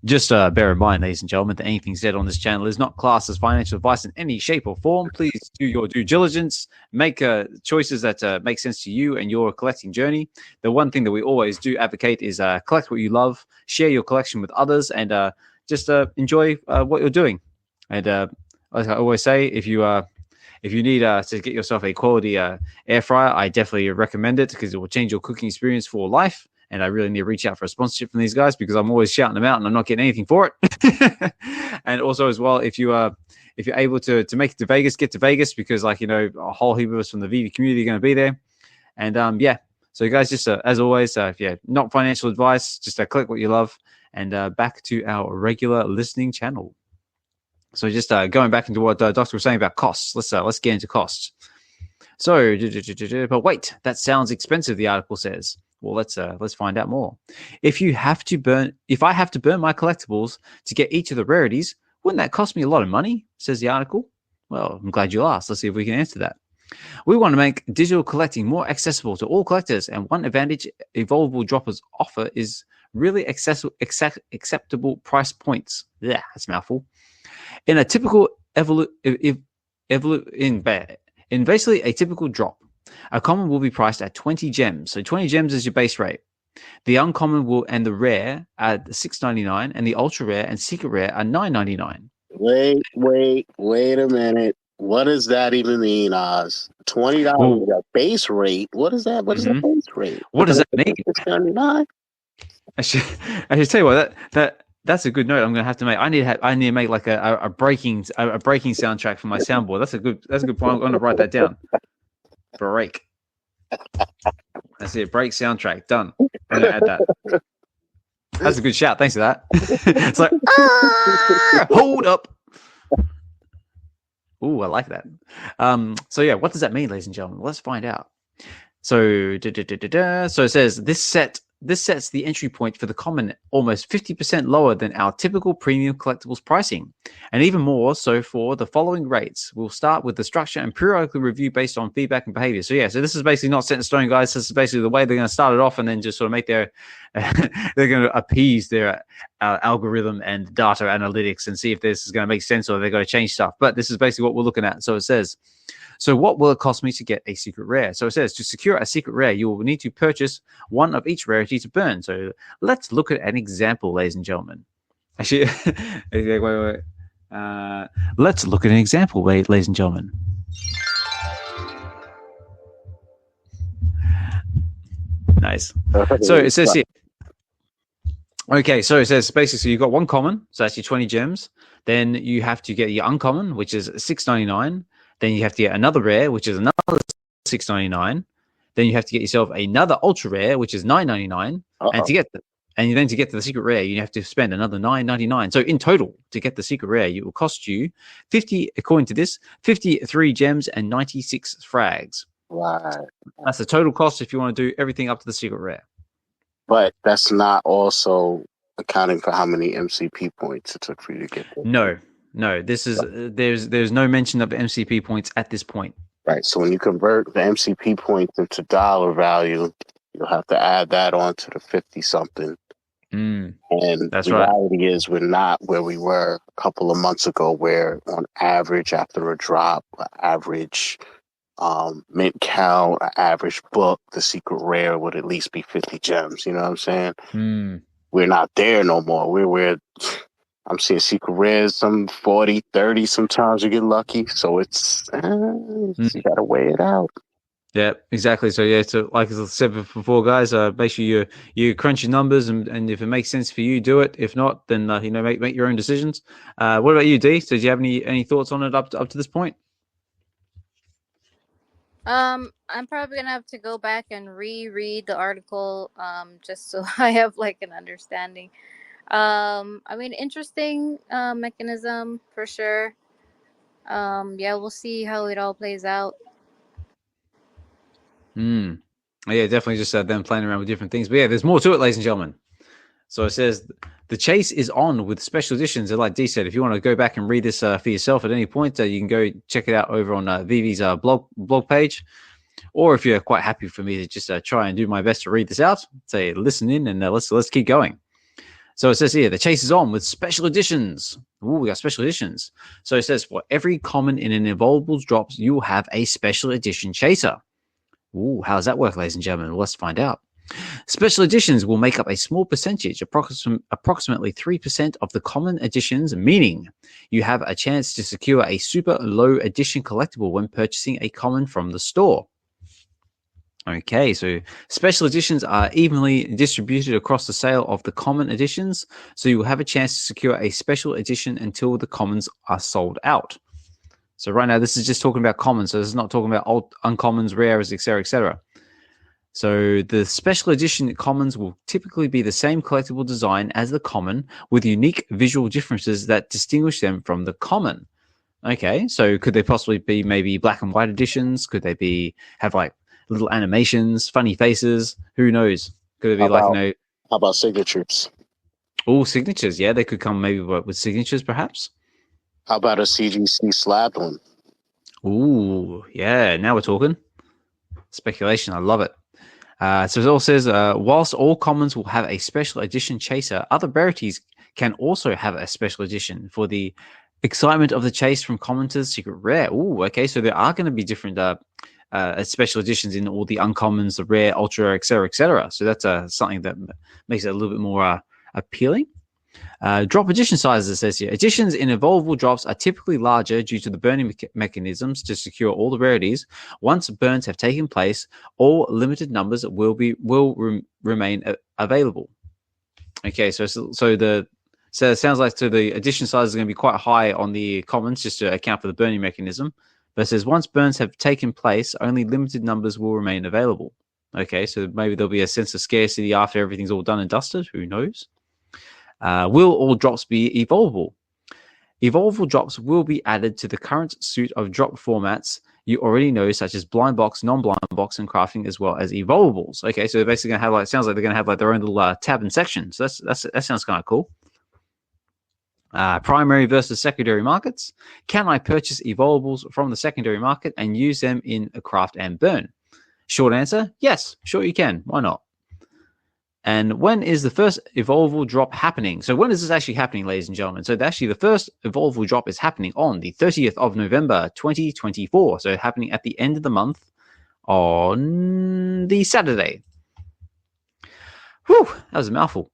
Just bear in mind, ladies and gentlemen, that anything said on this channel is not classed as financial advice in any shape or form. Please do your due diligence, make choices that make sense to you and your collecting journey. The one thing that we always do advocate is collect what you love, share your collection with others, and just enjoy what you're doing. And as I always say, if you need to get yourself a quality air fryer, I definitely recommend it because it will change your cooking experience for life. And I really need to reach out for a sponsorship from these guys because I'm always shouting them out and I'm not getting anything for it. And also as well, if you're able to make it to Vegas, get to Vegas because a whole heap of us from the VeVe community are going to be there. And yeah, so you guys just as always, not financial advice, just click what you love. And back to our regular listening channel. So just going back into what Doctor was saying about costs. Let's get into costs. So, but wait, that sounds expensive. The article says. Well, let's find out more. If I have to burn my collectibles to get each of the rarities, wouldn't that cost me a lot of money? Says the article. Well, I'm glad you asked. Let's see if we can answer that. We want to make digital collecting more accessible to all collectors, and one advantage Evolvable Droppers offer is really acceptable price points. Yeah, that's a mouthful. In a typical in basically a typical drop, a common will be priced at 20 gems. So 20 gems is your base rate. The uncommon will and the rare are $6.99, and the ultra rare and secret rare are $9.99.
Wait a minute. What does that even mean, Oz? $20 a base rate. What is that? What is the base rate?
What does that mean?
$6.99. I
should tell you what that's a good note. I'm gonna have to make. I need to make like a breaking soundtrack for my soundboard. That's a good point. I'm gonna write that down. Break. That's it. Break soundtrack. Done. I'm gonna add that. That's a good shout. Thanks for that. It's like hold up. Ooh, I like that. So yeah, what does that mean, ladies and gentlemen? Let's find out. So so it says this sets the entry point for the common almost 50% lower than our typical premium collectibles pricing, and even more so for the following rates. We'll start with the structure and periodically review based on feedback and behavior. So yeah, so this is basically not set in stone, guys. This is basically the way they're going to start it off and then just sort of make their they're going to appease their algorithm and data analytics and see if this is going to make sense or they're going to change stuff. But this is basically what we're looking at. So it says, so what will it cost me to get a secret rare? So it says to secure a secret rare, you will need to purchase one of each rarity to burn. So let's look at an example, ladies and gentlemen. Actually, wait. Let's look at an example, ladies and gentlemen. Nice. So it says here. Okay, so it says basically you've got one common, so that's your 20 gems. Then you have to get your uncommon, which is $6.99. Then you have to get another rare, which is another $6.99. Then you have to get yourself another ultra rare, which is $9.99. And to get the secret rare, you have to spend another $9.99. So in total, to get the secret rare, it will cost you 53 gems and 96 frags.
Right.
That's the total cost if you want to do everything up to the secret rare.
But that's not also accounting for how many MCP points it took for you to get there. No, this is there's no mention of MCP points at this point. Right. So when you convert the MCP points into dollar value, you'll have to add that on to the 50 something. And
that's
the reality is we're not where we were a couple of months ago, where on average after a drop, average mint count, average book, the secret rare would at least be 50 gems. You know what I'm saying? We're not there no more. We're where I'm seeing secret rares, some 40, 30. Sometimes you get lucky. So it's, you got to weigh it out.
Yeah, exactly. So yeah, so like I said before, guys, make sure you crunch your numbers, and if it makes sense for you, do it. If not, then make your own decisions. What about you, D? So do you have any thoughts on it up to this point?
I'm probably gonna have to go back and reread the article, just so I have like an understanding. I mean, interesting mechanism for sure. Yeah, we'll see how it all plays out.
Yeah, definitely just them playing around with different things. But yeah, there's more to it, ladies and gentlemen. So it says the chase is on with special editions. And like D said, if you want to go back and read this for yourself at any point, you can go check it out over on VeVe's blog page. Or if you're quite happy for me to just try and do my best to read this out, say listen in and let's keep going. So it says here, the chase is on with special editions. Ooh, we got special editions. So it says for every common in an Evolvables drops, you will have a special edition chaser. Ooh, how does that work, ladies and gentlemen? Well, let's find out. Special editions will make up a small percentage, approximately 3% of the common editions, meaning you have a chance to secure a super low edition collectible when purchasing a common from the store. Okay, so special editions are evenly distributed across the sale of the common editions, so you will have a chance to secure a special edition until the commons are sold out. So right now, this is just talking about commons, so this is not talking about old uncommons, rares, etc., etc. So the special edition commons will typically be the same collectible design as the common, with unique visual differences that distinguish them from the common. Okay, so could they possibly be maybe black and white editions? Could they have like little animations, funny faces? Who knows? Could it be
how about signatures?
Oh, signatures. Yeah, they could come maybe with signatures, perhaps.
How about a CGC slabbed one?
Ooh, yeah. Now we're talking. Speculation. I love it. So it all says, whilst all commons will have a special edition chaser, other rarities can also have a special edition for the excitement of the chase from common to the secret rare. Ooh, okay. So there are going to be different special editions in all the uncommons, the rare, ultra, etc., etc. So that's something that makes it a little bit more appealing. Drop edition sizes, it says here. Editions in evolvable drops are typically larger due to the burning mechanisms to secure all the rarities. Once burns have taken place, all limited numbers will remain available. Okay, so it sounds like the edition size is going to be quite high on the commons just to account for the burning mechanism. But it says once burns have taken place, only limited numbers will remain available. Okay, so maybe there'll be a sense of scarcity after everything's all done and dusted. Who knows? Will all drops be evolvable? Evolvable drops will be added to the current suite of drop formats you already know, such as blind box, non-blind box, and crafting, as well as evolvables. Okay, so they're basically going to have sounds like they're going to have their own little tab and section. So that sounds kind of cool. Primary versus secondary markets. Can I purchase evolvables from the secondary market and use them in a craft and burn? Short answer, yes, sure you can. Why not? And when is the first evolvable drop happening? So when is this actually happening, ladies and gentlemen? So actually the first evolvable drop is happening on the 30th of November, 2024. So happening at the end of the month on the Saturday. Whew, that was a mouthful.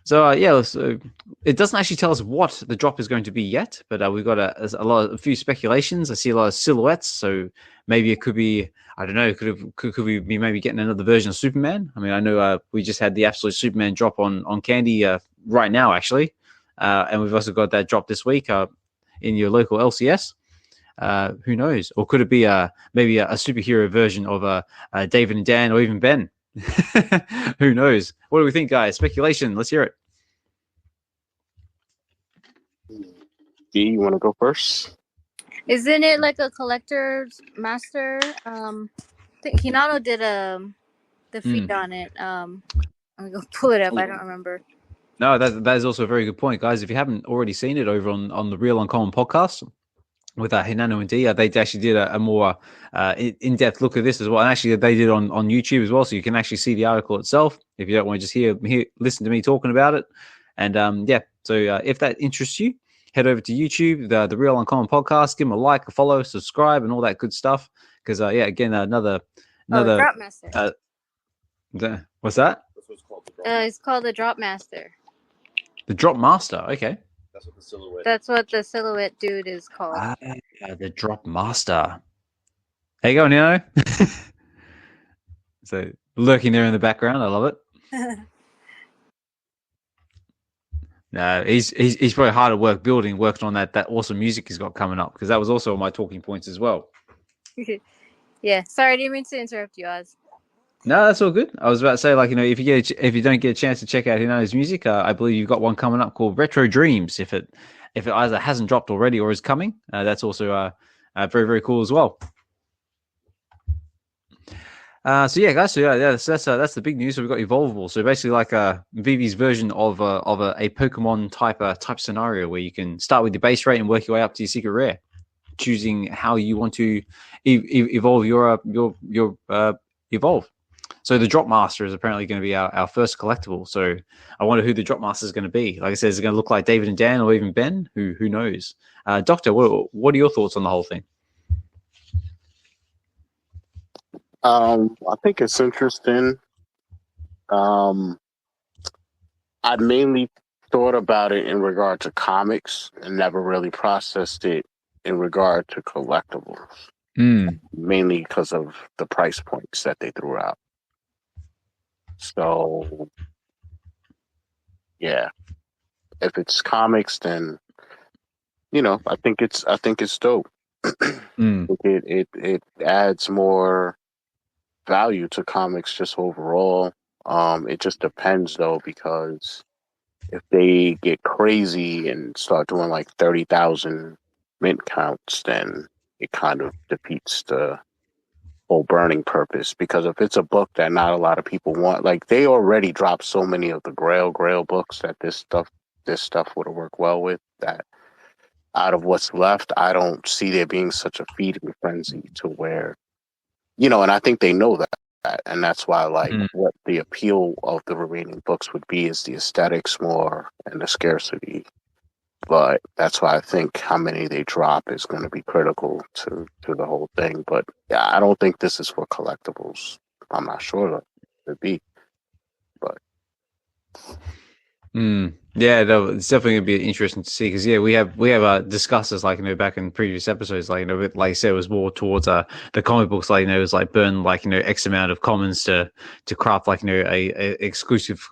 So so it doesn't actually tell us what the drop is going to be yet, but we've got a few speculations. I see a lot of silhouettes, so maybe it could be, I don't know, could we be maybe getting another version of Superman? I mean, I know we just had the absolute Superman drop on Candy right now, actually, and we've also got that drop this week in your local LCS. Who knows? Or could it be maybe a superhero version of David and Dan, or even Ben? Who knows? What do we think, guys? Speculation. Let's hear it.
D, you want to go first?
Isn't it like a collector's master? I think Hinano did the feed on it. Let me go pull it up. I don't remember.
No, that is also a very good point, guys. If you haven't already seen it over on the Real Uncommon podcast with Hinano and D, they actually did a more in-depth look at this as well. And actually, they did on YouTube as well, so you can actually see the article itself if you don't want to just listen to me talking about it. And so if that interests you, head over to YouTube, the Real Uncommon podcast, give them a like, a follow, subscribe, and all that good stuff. Because again, another
Drop Master.
What's that?
That's what it's called.
It's called the Drop Master.
The Drop Master. Okay.
That's what the silhouette.
That's what the silhouette dude is called.
The Drop Master. How you going, Nino? So lurking there in the background, I love it. No, he's probably hard at work working on that awesome music he's got coming up, because that was also on my talking points as well.
Yeah, sorry, I didn't mean to interrupt you, Oz.
No, that's all good. I was about to say, like, if you don't get a chance to check out Hino's music, I believe you've got one coming up called Retro Dreams. If it either hasn't dropped already or is coming, that's also very, very cool as well. So yeah, guys. So yeah, that's the big news. So we've got Evolvables. So basically, like VeVe's version of a Pokemon type scenario where you can start with the base rate and work your way up to your secret rare, choosing how you want to evolve your evolve. So the Drop Master is apparently going to be our first collectible. So I wonder who the Drop Master is going to be. Like I said, is it going to look like David and Dan or even Ben? Who knows? Doctor, what are your thoughts on the whole thing?
I think it's interesting. I mainly thought about it in regard to comics and never really processed it in regard to collectibles. Mainly because of the price points that they threw out. So, yeah, if it's comics, then I think it's dope. It adds more value to comics just overall. It just depends though, because if they get crazy and start doing like 30,000 mint counts, then it kind of defeats the whole burning purpose. Because if it's a book that not a lot of people want, like they already dropped so many of the Grail books that this stuff would have worked well with, that out of what's left, I don't see there being such a feeding frenzy to where, and I think they know that, and that's why what the appeal of the remaining books would be is the aesthetics more and the scarcity. But that's why I think how many they drop is going to be critical to the whole thing. But yeah, I don't think this is for collectibles. I'm not sure it would be, but
yeah, it's definitely going to be interesting to see, because we have discussed this, like, back in previous episodes, like, like I said, it was more towards the comic books, like, it was like burn like X amount of commons to craft like a exclusive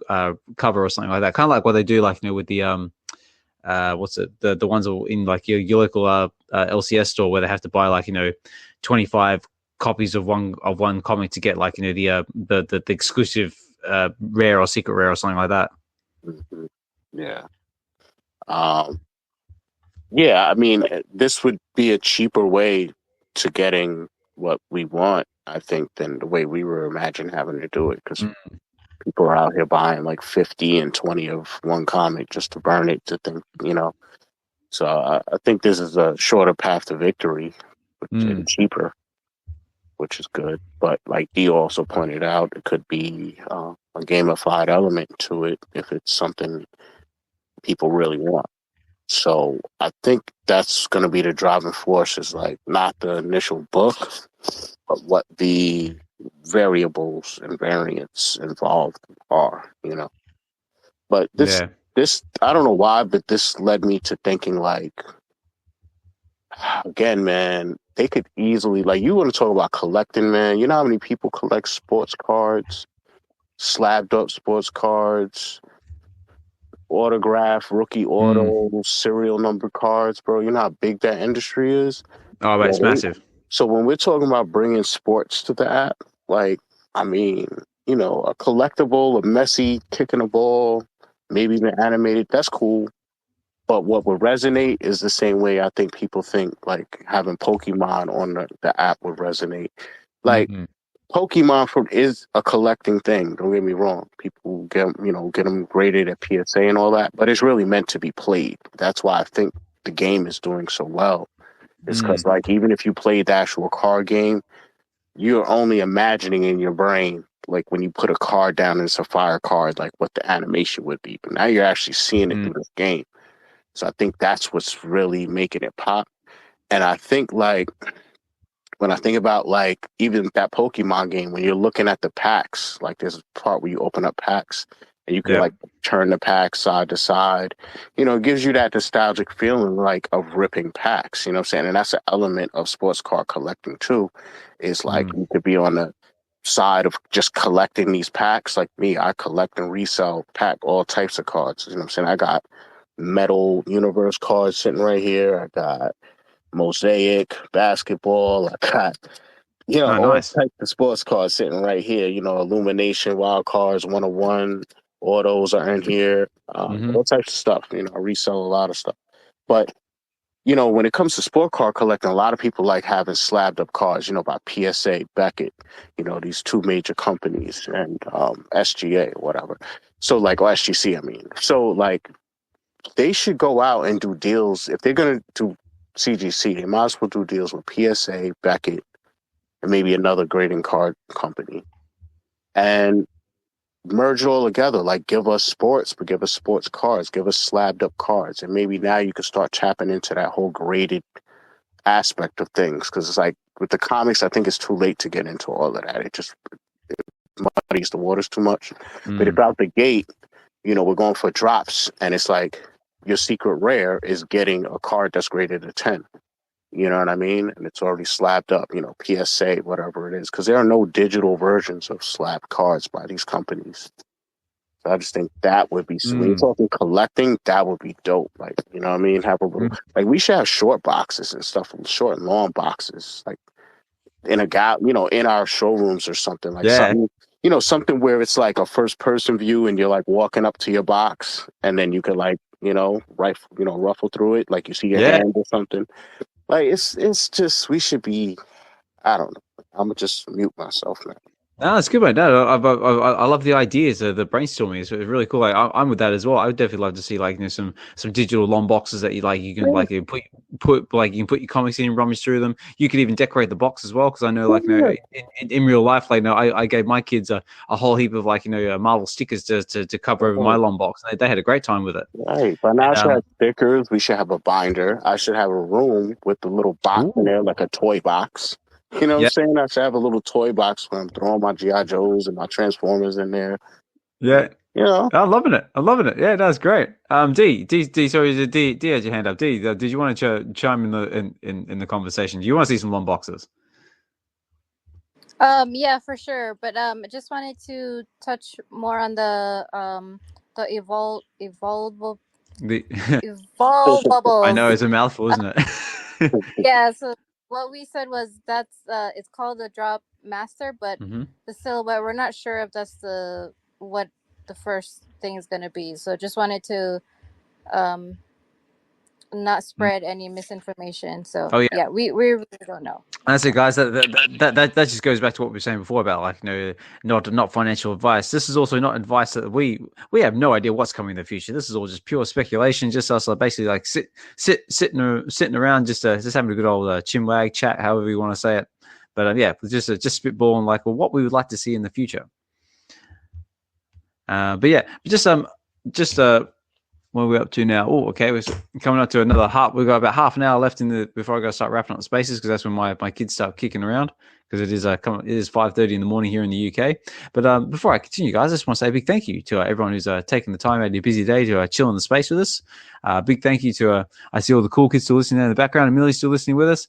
cover or something like that, kind of like what they do, like, with the what's it, the ones in like your local LCS store, where they have to buy like 25 copies of one comic to get like the exclusive rare or secret rare or something like that.
Mm-hmm. Yeah. Yeah, I mean, this would be a cheaper way to getting what we want, I think, than the way we were imagining having to do it, because people are out here buying like 50 and 20 of one comic just to burn it, to think, So I think this is a shorter path to victory, and cheaper, which is good. But like Dee also pointed out, it could be a gamified element to it if it's something people really want. So I think that's going to be the driving force, is like not the initial book, but what the variables and variants involved are, But this, I don't know why, but this led me to thinking like, again, man, they could easily, like, you want to talk about collecting, man. You know how many people collect sports cards, slabbed up sports cards, autograph, rookie auto, serial number cards, bro. You know how big that industry is?
Oh, but it's massive.
So when we're talking about bringing sports to the app, like, I mean, a collectible, a Messi kicking a ball, maybe even animated, that's cool. But what would resonate is the same way I think people think like having Pokemon on the app would resonate. Like, Pokemon is a collecting thing. Don't get me wrong. People get them graded at PSA and all that, but it's really meant to be played. That's why I think the game is doing so well. It's because like, even if you played the actual card game, you're only imagining in your brain, like when you put a card down in a Sapphire card, like what the animation would be. But now you're actually seeing it through the game. So I think that's what's really making it pop. And I think like, when I think about like even that Pokemon game, when you're looking at the packs, like there's a part where you open up packs and you can like turn the pack side to side, it gives you that nostalgic feeling like of ripping packs, you know what I'm saying? And that's an element of sports card collecting too, is like you could be on side of just collecting these packs. Like me, I collect and resell pack all types of cards. You know what I'm saying? I got metal universe cards sitting right here. I got mosaic, basketball. I got,
Oh,
all
nice.
types of sports cards sitting right here. Illumination, wild cards, 101, autos are in here. All types of stuff. I resell a lot of stuff. But when it comes to sport card collecting, a lot of people like having slabbed up cards, by PSA, Beckett, these two major companies, and SGA, whatever. So, like, or SGC, I mean. So, like, they should go out and do deals. If they're going to do CGC, they might as well do deals with PSA, Beckett, and maybe another grading card company. And merge it all together, like give us sports, but give us sports cards, give us slabbed up cards, and maybe now you can start tapping into that whole graded aspect of things. Because it's like with the comics, I think it's too late to get into all of that. It muddies the waters too much. But about the gate, we're going for drops, and it's like your secret rare is getting a card that's graded a 10. You know what I mean? And it's already slabbed up, PSA, whatever it is. Because there are no digital versions of slabbed cards by these companies. So I just think that would be, when you're talking collecting, that would be dope. Like, you know what I mean? Have a little, like, we should have short boxes and stuff, short and long boxes, like in in our showrooms or something. Like something, something where it's like a first person view and you're like walking up to your box and then you could like, ruffle through it, like you see your hand or something. Like, it's just, we should be, I don't know. I'm going to just mute myself, man.
No, it's good, mate. No, I love the ideas, the brainstorming. It's really cool. Like, I'm with that as well. I would definitely love to see like some digital long boxes that you can like you put like you can put your comics in and rummage through them. You could even decorate the box as well, because I know like in real life, like I gave my kids a whole heap of like Marvel stickers to cover over my long box. They had a great time with it.
Right, but now I should have stickers. We should have a binder. I should have a room with the little box in there, like a toy box. You know what I'm saying? I should have a little toy box where I'm throwing my G.I. Joes and my Transformers in there.
Yeah. I'm loving it. Yeah, that's great. D, sorry, D had your hand up. D, did you want to chime in the conversation? Do you want to see some long boxes?
Yeah, for sure. But I just wanted to touch more on the Evolvables.
I know it's a mouthful, isn't it?
Yeah, so what we said was that's it's called the Drop Master, but the silhouette, we're not sure if that's what the first thing is going to be. So just wanted to not spread any misinformation. So yeah, we really don't know.
That's it, guys. That just goes back to what we were saying before about like not financial advice. This is also not advice that we have no idea what's coming in the future. This is all just pure speculation. Just us basically like sitting around just having a good old chinwag chat, however you want to say it. But just spitballing like what we would like to see in the future. But what are we up to now? Oh, okay. We're coming up to another half. We've got about half an hour left before I go start wrapping up the spaces, because that's when my kids start kicking around, because it is 5:30 in the morning here in the UK. But before I continue, guys, I just want to say a big thank you to everyone who's taking the time out of your busy day to chill in the space with us. Big thank you to I see all the cool kids still listening in the background. Omilli's still listening with us.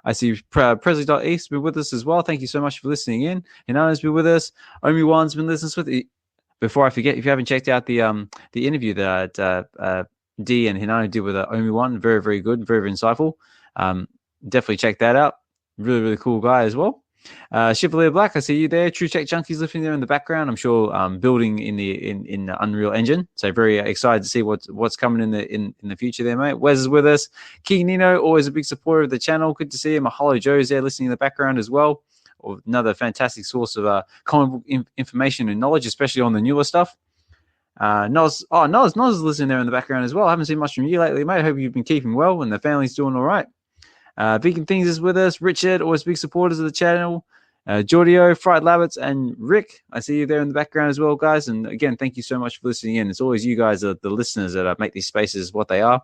I see Presley.East been with us as well. Thank you so much for listening in. Hinana's been with us. Omi1's been listening with us. Before I forget, if you haven't checked out the interview that D and Hinano did with Omi1, very, very good, very, very insightful. Definitely check that out. Really, really cool guy as well. Chevalier Black, I see you there. True Tech Junkies living there in the background. I'm sure building in the Unreal Engine. So very excited to see what's coming in the future there, mate. Wes is with us. King Nino, always a big supporter of the channel. Good to see him. Mahalo Joe's there listening in the background as well. Another fantastic source of comic book information and knowledge, especially on the newer stuff. Noz is listening there in the background as well. I haven't seen much from you lately, mate. I hope you've been keeping well and the family's doing all right. Vegan Things is with us. Richard, always big supporters of the channel. Jordio, Fried Labbits, and Rick, I see you there in the background as well, guys. And again, thank you so much for listening in. It's always you guys, the listeners, that make these spaces what they are.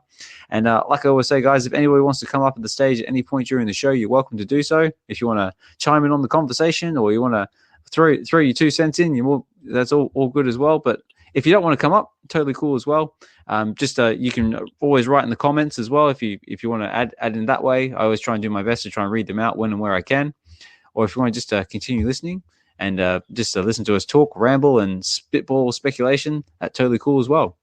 And like I always say, guys, if anybody wants to come up at the stage at any point during the show, you're welcome to do so. If you want to chime in on the conversation, or you want to throw your 2 cents in, that's all good as well. But if you don't want to come up, totally cool as well. You can always write in the comments as well if you want to add in that way. I always try and do my best to try and read them out when and where I can. Or if you want to just continue listening. and just to listen to us talk, ramble, and spitball speculation. That's totally cool as well.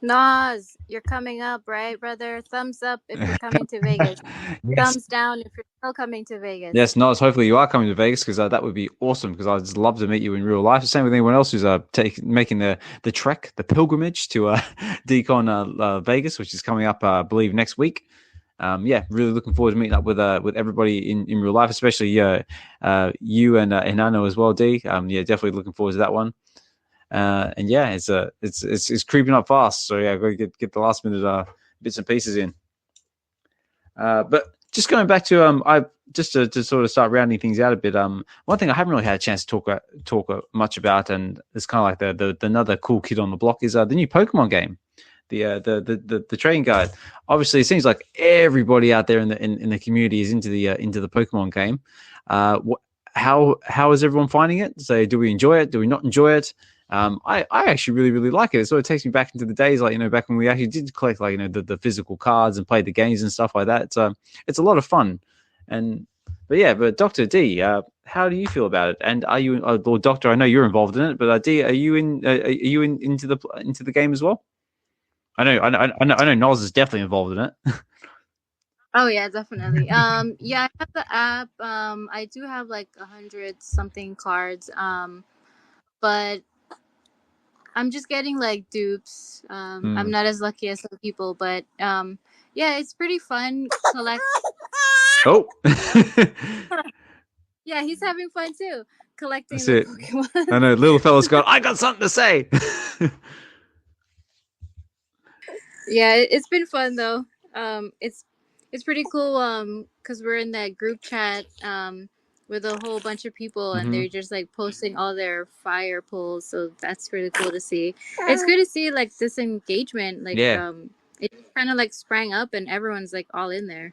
Nas, you're coming up, right, brother? Thumbs up if you're coming to Vegas.
Yes.
Thumbs down if you're still coming to Vegas.
Yes, Nas, hopefully you are coming to Vegas, because that would be awesome, because I'd just love to meet you in real life. The same with anyone else who's making the trek, the pilgrimage to Decon Vegas, which is coming up, I believe, next week. Yeah, really looking forward to meeting up with everybody in real life, especially you and Nano as well, D. Yeah, definitely looking forward to that one. And yeah, it's creeping up fast. So yeah, go get the last minute bits and pieces in. But just going back to I just to sort of start rounding things out a bit. One thing I haven't really had a chance to talk much about, and it's kind of like the another cool kid on the block, is the new Pokemon game. The trading guide. Obviously, it seems like everybody out there in the community is into the Pokemon game. How is everyone finding it? So, do we enjoy it? Do we not enjoy it? I actually really, really like it. It sort of takes me back into the days, like, back when we actually did collect, like, the physical cards and play the games and stuff like that. It's a lot of fun. But Dr. D, how do you feel about it? And are you, or Doctor? I know you're involved in it, but D, are you into the game as well? I know Noz is definitely involved in it.
Oh yeah, definitely. Yeah, I have the app. I do have like 100 something cards. But I'm just getting like dupes. I'm not as lucky as some people, but yeah, it's pretty fun. Collect.
Oh.
Yeah, he's having fun too. Collecting
That's
the
it.
Pokemon.
I know, little fella's got, I got something to say.
Yeah, it's been fun though. It's pretty cool. Because we're in that group chat with a whole bunch of people, and they're just like posting all their fire pulls. So that's really cool to see. It's good to see like this engagement. Like it kind of like sprang up, and everyone's like all in there.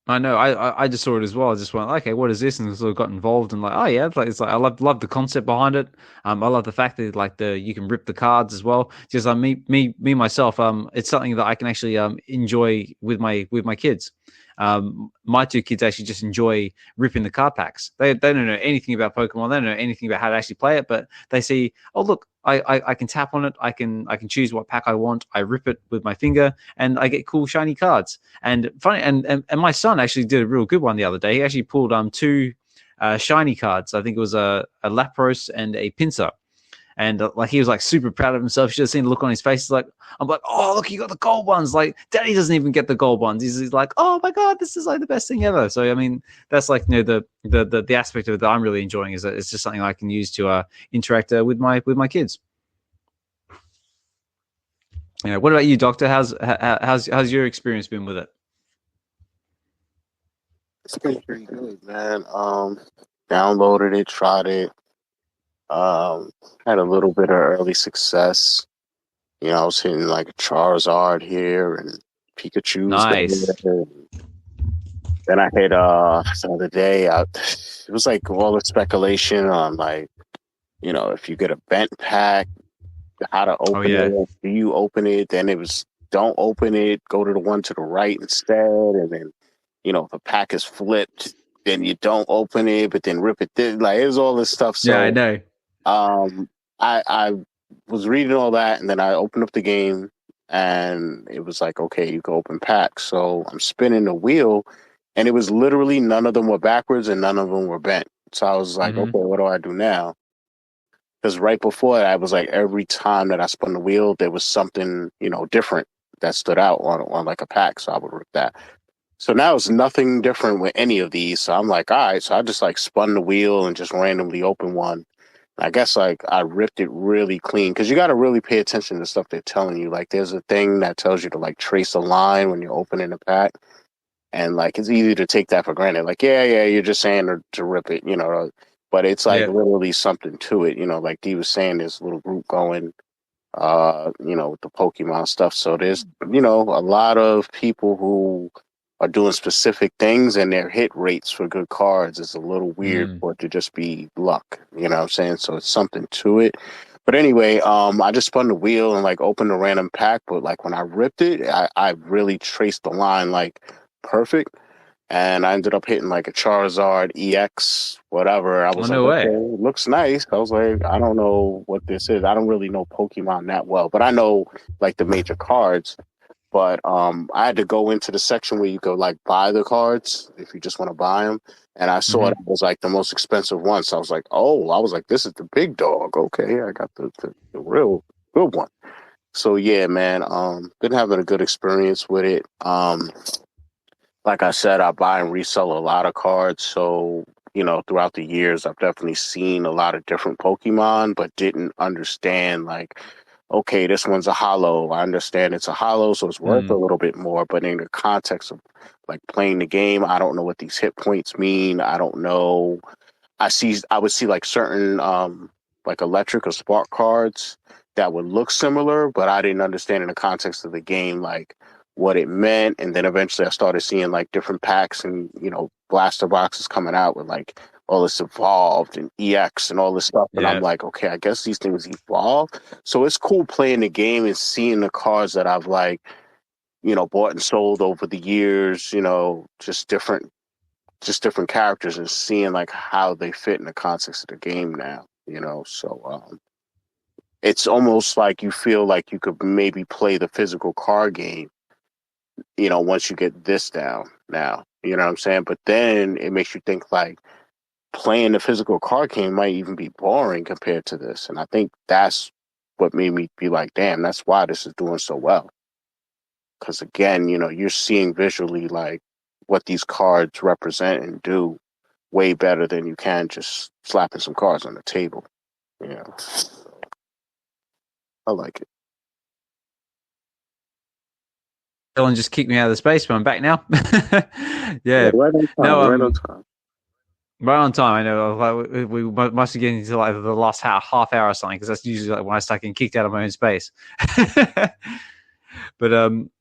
I know. I just saw it as well. I just went, okay, what is this? And sort of got involved, and like, oh yeah, it's like I love the concept behind it. I love the fact that like you can rip the cards as well. Just like me myself, it's something that I can actually enjoy with my kids. My two kids actually just enjoy ripping the card packs. They don't know anything about Pokemon. They don't know anything about how to actually play it, but they see, oh look, I can tap on it. I can choose what pack I want. I rip it with my finger, and I get cool shiny cards. And funny, and my son actually did a real good one the other day. He actually pulled two shiny cards. I think it was a Lapras and a Pinsir. And like he was like super proud of himself. You should have seen the look on his face. I'm like, oh look, you got the gold ones. Like Daddy doesn't even get the gold ones. He's like, oh my god, this is like the best thing ever. So I mean, that's like the aspect of it that I'm really enjoying, is that it's just something I can use to interact with my kids. What about you, Doctor? How's your experience been with it?
It's been pretty good, man. Downloaded it, tried it. Had a little bit of early success. I was hitting like a Charizard here and Pikachu.
Nice.
Then I hit the other day. It was like all the speculation on like, if you get a bent pack, how to open it. Do you open it? Then it was, don't open it. Go to the one to the right instead. And then, if a pack is flipped, then you don't open it, but then rip it. Like, it was all this stuff. So,
yeah, I know.
I was reading all that, and then I opened up the game, and it was like, okay, you can open packs. So I'm spinning the wheel, and it was literally none of them were backwards and none of them were bent. So I was like, okay, what do I do now? Because right before that, I was like, every time that I spun the wheel, there was something, different that stood out on like a pack. So I would rip that. So now it's nothing different with any of these. So I'm like, all right. So I just like spun the wheel and just randomly opened one. I guess like I ripped it really clean, because you got to really pay attention to stuff they're telling you. Like there's a thing that tells you to like trace a line when you're opening a pack. And like, it's easy to take that for granted. Like, yeah, you're just saying to rip it, but it's like literally something to it. Like Dee was saying, there's a little group going, with the Pokemon stuff. So there's, a lot of people who are doing specific things, and their hit rates for good cards is a little weird for it to just be luck. You know what I'm saying? So it's something to it. But anyway, I just spun the wheel and like opened a random pack. But like when I ripped it, I really traced the line like perfect. and I ended up hitting like a Charizard EX, whatever. I was
no
like,
way.
okay, it looks nice. I was like, I don't know what this is. I don't really know Pokemon that well, but I know like the major cards. But I had to go into the section where you go like buy the cards if you just want to buy them, and I saw it was like the most expensive one. So I was like, oh, I was like, this is the big dog. Okay, I got the real good one. So yeah, man, been having a good experience with it. Like I said, I buy and resell a lot of cards. So, you know, throughout the years, I've definitely seen a lot of different Pokemon, but didn't understand, like, okay, this one's a hollow. I understand it's a hollow, so it's worth a little bit more. But in the context of like playing the game, I don't know what these hit points mean. I don't know. I would see like certain like electric or spark cards that would look similar, but I didn't understand in the context of the game like what it meant. And then eventually I started seeing like different packs and, you know, blaster boxes coming out with like all this evolved and EX and all this stuff. And I'm like, okay, I guess these things evolve. So it's cool playing the game and seeing the cards that I've like, you know, bought and sold over the years, you know, just different characters and seeing like how they fit in the context of the game now, you know. So it's almost like you feel like you could maybe play the physical card game, you know, once you get this down now, you know what I'm saying? But then it makes you think like playing the physical card game might even be boring compared to this. And I think that's what made me be like, damn, that's why this is doing so well. Because again, you know, you're seeing visually like what these cards represent and do way better than you can just slapping some cards on the table. You know, I like it.
Dylan just kicked me out of the space, but I'm back now. Yeah,
right on time.
No,
right on time.
Right on time. I know. Like, we must be getting into like the last half hour or something, because that's usually like when I start getting kicked out of my own space. But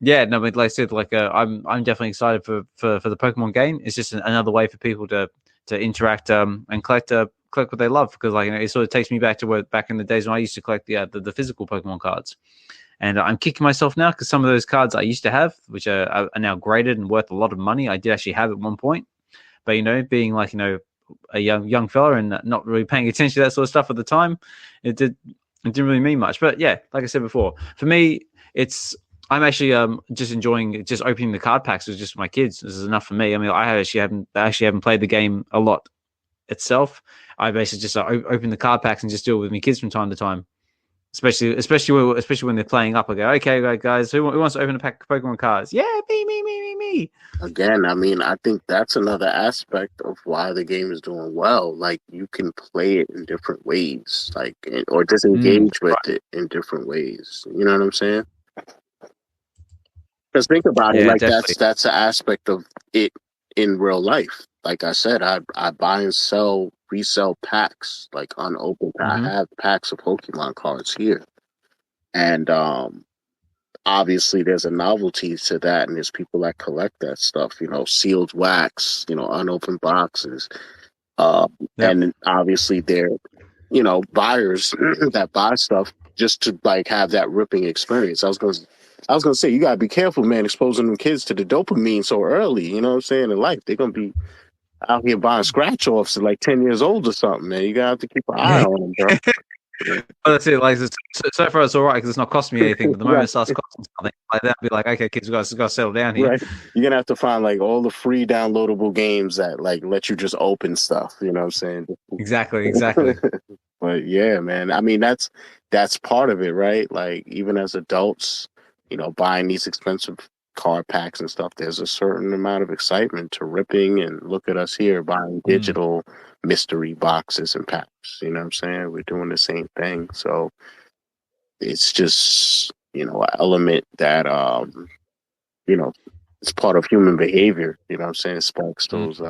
yeah, no, like I said, like I'm definitely excited for the Pokemon game. It's just another way for people to interact and collect what they love, because like, you know, it sort of takes me back to back in the days when I used to collect the physical Pokemon cards. And I'm kicking myself now because some of those cards I used to have, which are now graded and worth a lot of money, I did actually have at one point. But, you know, being like, you know, a young fella and not really paying attention to that sort of stuff at the time, it didn't really mean much. But yeah, like I said before, for me, I'm actually just enjoying just opening the card packs with just my kids. This is enough for me. I mean, I actually haven't played the game a lot itself. I basically just open the card packs and just do it with my kids from time to time. Especially when they're playing up, I go, okay, guys, who wants to open a pack of Pokemon cards? Yeah, me.
Again, I mean, I think that's another aspect of why the game is doing well. Like, you can play it in different ways, like, or just engage with it in different ways. You know what I'm saying? Because think about it, like
definitely.
that's an aspect of it in real life. Like I said, I buy and resell packs, like unopened. I have packs of Pokemon cards here, and obviously there's a novelty to that, and there's people that collect that stuff. You know, sealed wax, you know, unopened boxes, and obviously there, you know, buyers that buy stuff just to like have that ripping experience. I was gonna say, you gotta be careful, man, exposing them kids to the dopamine so early. You know what I'm saying? In life, they're gonna be out here buying scratch offs at like 10 years old or something, man. You gotta have to keep an eye on them, bro.
Well, that's it. Like, so far it's all right because it's not costing me anything. But the moment it starts costing something, like that, I'll be like, okay, kids, we got to settle down here.
Right. You're gonna have to find like all the free downloadable games that like let you just open stuff. You know what I'm saying?
Exactly.
But yeah, man. I mean, that's part of it, right? Like, even as adults, you know, buying these expensive card packs and stuff, there's a certain amount of excitement to ripping, and look at us here buying digital mystery boxes and packs. You know what I'm saying? We're doing the same thing. So it's just, you know, an element that you know, it's part of human behavior. You know what I'm saying? It sparks those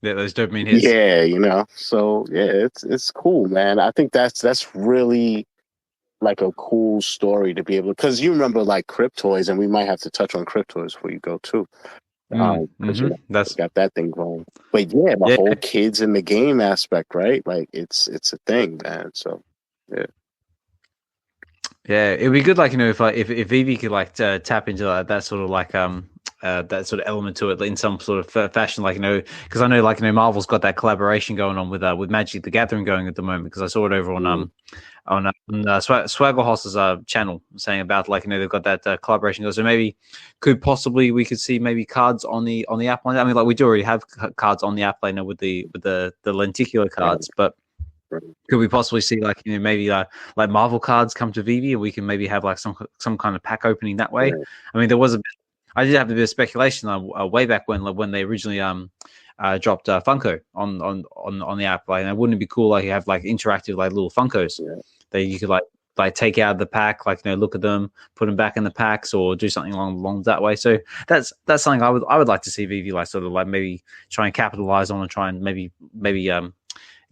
those dopamine hits.
Yeah, you know. So yeah, it's cool, man. I think that's really like a cool story to be able, because you remember like Cryptoys, and we might have to touch on Cryptoys before you go too. Because you know, that's got that thing going. But yeah, the whole kids in the game aspect, right? Like it's a thing, man. So
yeah, it'd be good, like, you know, if VeVe could like tap into that sort of like that sort of element to it in some sort of fashion, like because I know like Marvel's got that collaboration going on with Magic the Gathering going at the moment, because I saw it over on Swaggerhouse's channel saying about like they've got that collaboration going. So maybe we could see maybe cards on the app line. I mean, like we do already have cards on the app line now with the lenticular cards, but could we possibly see like maybe like Marvel cards come to VeVe, and we can maybe have like some kind of pack opening that way? I mean, I did have a bit of speculation way back when they originally dropped Funko on the app. Like, and wouldn't it be cool like you have like interactive like little Funkos that you could like take out of the pack, like look at them, put them back in the packs, or do something along that way. So that's something I would like to see VeVe like sort of like maybe try and capitalize on, and try and maybe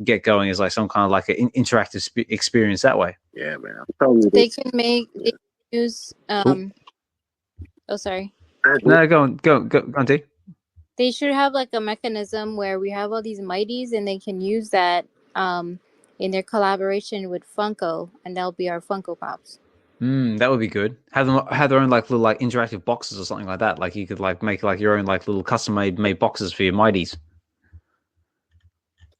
get going as like some kind of like an interactive experience that way.
Yeah, man.
They can use oh sorry.
No, go on, D.
They should have like a mechanism where we have all these mighties, and they can use that in their collaboration with Funko, and that'll be our Funko Pops.
That would be good. Have their own like little like interactive boxes or something like that. Like you could like make like your own like little custom made boxes for your mighties.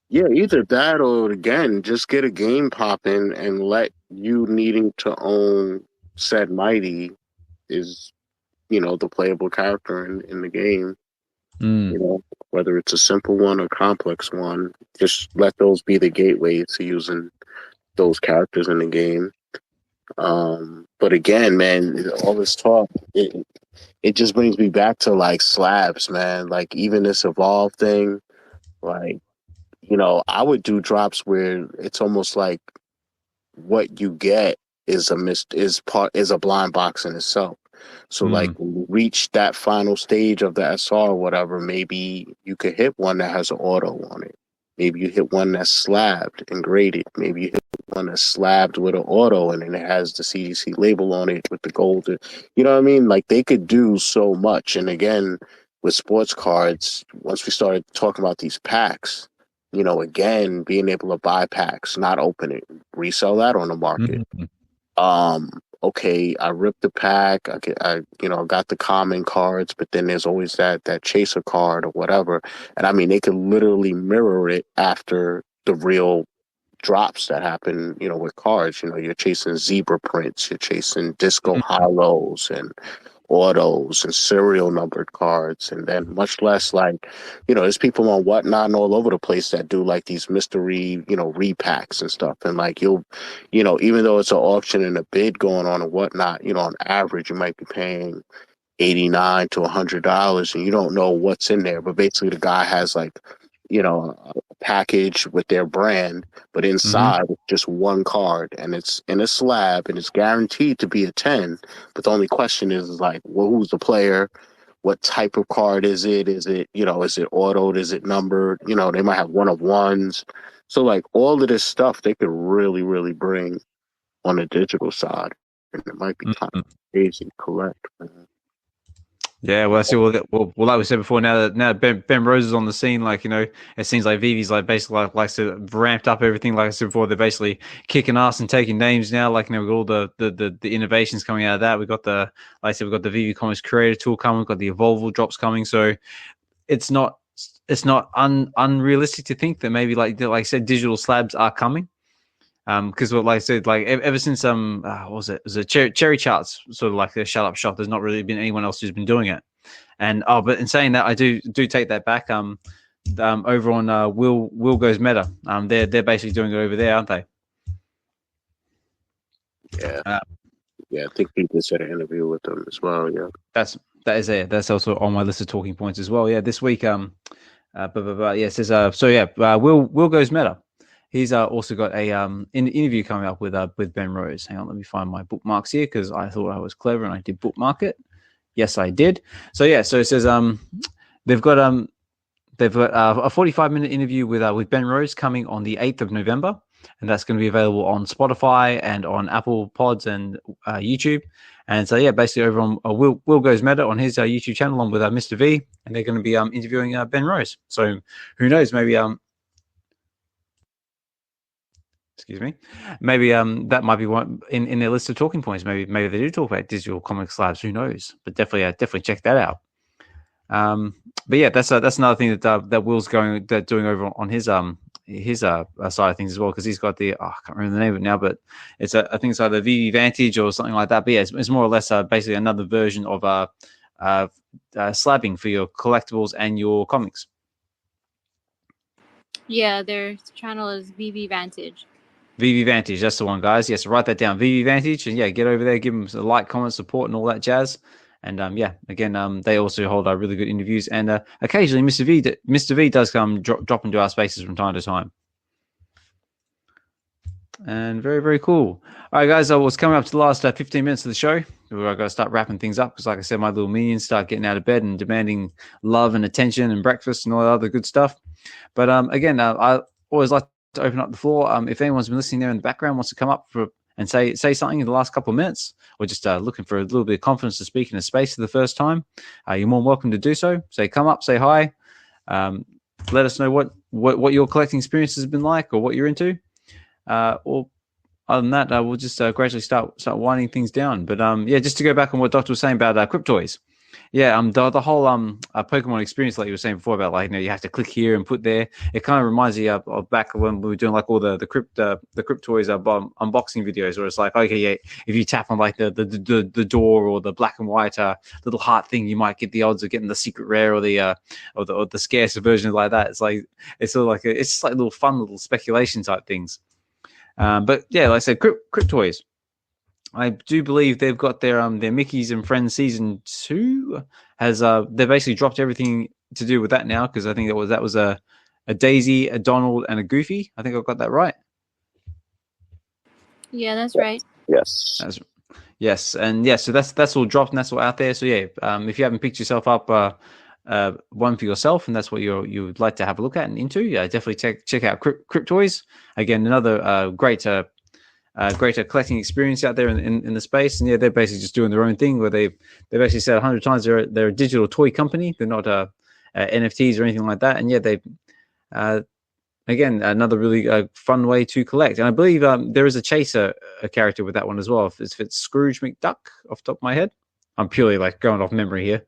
Yeah, either that or again, just get a game popping and let you needing to own said mighty is, the playable character in the game. Whether it's a simple one or complex one, just let those be the gateway to using those characters in the game. But again, man, all this talk, it just brings me back to like slabs, man. Like even this Evolve thing, like, I would do drops where it's almost like what you get is a blind box in itself. So like when you reach that final stage of the SR or whatever, maybe you could hit one that has an auto on it. Maybe you hit one that's slabbed and graded. Maybe you hit one that's slabbed with an auto and then it has the CDC label on it with the gold. You know what I mean? Like they could do so much. And again, with sports cards, once we started talking about these packs, again, being able to buy packs, not open it, resell that on the market. Okay, I ripped the pack. I got the common cards, but then there's always that chaser card or whatever. And I mean, they could literally mirror it after the real drops that happen, with cards. You're chasing zebra prints, you're chasing disco hollows and autos and serial numbered cards, and then much less like, there's people on Whatnot and all over the place that do like these mystery, repacks and stuff. And like you'll, even though it's an auction and a bid going on and Whatnot, on average you might be paying $89 to $100, and you don't know what's in there. But basically the guy has like, a package with their brand, but inside it's just one card, and it's in a slab, and it's guaranteed to be a 10. But the only question is like, well, who's the player? What type of card is it? Is it, is it autoed? Is it numbered? They might have one of ones. So like all of this stuff they could really, really bring on the digital side, and it might be kind of crazy to collect, man.
Yeah, well, see, well, like we said before, now Ben Rose is on the scene, like, it seems like VeVe's like basically like to ramped up everything. Like I said before, they're basically kicking ass and taking names now. Like, we've got all the innovations coming out of that. We've got like I said, we've got the VeVe Comics Creator Tool coming. We've got the Evolvable drops coming. So it's not unrealistic to think that maybe like I said, digital slabs are coming. Because like I said, like ever since what was it? It was a cherry charts, sort of like a shut up shop. There's not really been anyone else who's been doing it. And but in saying that, I do take that back. Over on Will Goes Meta, they're basically doing it over there, aren't they?
Yeah, yeah. I think we just had an interview with them as well. Yeah,
that's also on my list of talking points as well. Yeah, this week. But yeah, it says Will Goes Meta. He's also got a interview coming up with Ben Rose. Hang on, let me find my bookmarks here because I thought I was clever and I did bookmark it. Yes, I did. So yeah, so it says they've got a 45-minute interview with Ben Rose coming on the 8th of November, and that's going to be available on Spotify and on Apple Pods and YouTube. And so yeah, basically over on Will Goes Meta on his YouTube channel along with Mr. V, and they're going to be interviewing Ben Rose. So who knows, maybe excuse me, maybe that might be one in their list of talking points. Maybe they do talk about digital comic slabs. Who knows? But definitely check that out. But yeah, that's another thing that Will's doing over on his side of things as well, because he's got the I can't remember the name of it now, but it's I think it's either VeVe Vantage or something like that. But yeah, it's more or less basically another version of slabbing for your collectibles and your comics.
Yeah, their channel is VeVe Vantage.
VeVe Vantage, that's the one, guys. Yes, write that down. VeVe Vantage, and yeah, get over there, give them a like, comment, support, and all that jazz. And yeah, again, they also hold really good interviews, and occasionally Mr. V does come drop into our spaces from time to time. And very, very cool. All right, guys, I was coming up to the last 15 minutes of the show. Where I got to start wrapping things up because, like I said, my little minions start getting out of bed and demanding love and attention and breakfast and all that other good stuff. But again, I always like to open up the floor. If anyone's been listening there in the background, wants to come up and say something in the last couple of minutes, or just looking for a little bit of confidence to speak in a space for the first time, you're more than welcome to do so. Say, come up, say hi. Let us know what your collecting experience has been like or what you're into. Or other than that, we'll just gradually start winding things down. But yeah, just to go back on what Dokta was saying about Cryptoys. Yeah, the whole Pokemon experience, like you were saying before, about like you have to click here and put there. It kind of reminds me of back when we were doing like all the Cryptoys unboxing videos, where it's like, okay, yeah, if you tap on like the door or the black and white little heart thing, you might get the odds of getting the secret rare or the scarcer version like that. It's like it's sort of like it's just like little fun little speculation type things. But yeah, like I said, Cryptoys. I do believe they've got their Mickey's and Friends season 2 has they basically dropped everything to do with that now, because I think that was a Daisy, a Donald, and a Goofy. I think I've got that right.
Yeah, that's right.
Yes.
Yes, and yeah, so that's all dropped and that's all out there. So yeah, if you haven't picked yourself up one for yourself, and that's what you would like to have a look at and into, yeah, definitely check out Cryptoys. Again, another greater collecting experience out there in the space. And yeah, they're basically just doing their own thing, where they've actually said 100 times they're a digital toy company. They're not NFTs or anything like that. And yeah, they again, another really fun way to collect. And I believe there is a chaser character with that one as well. If it's Scrooge McDuck off the top of my head. I'm purely like going off memory here.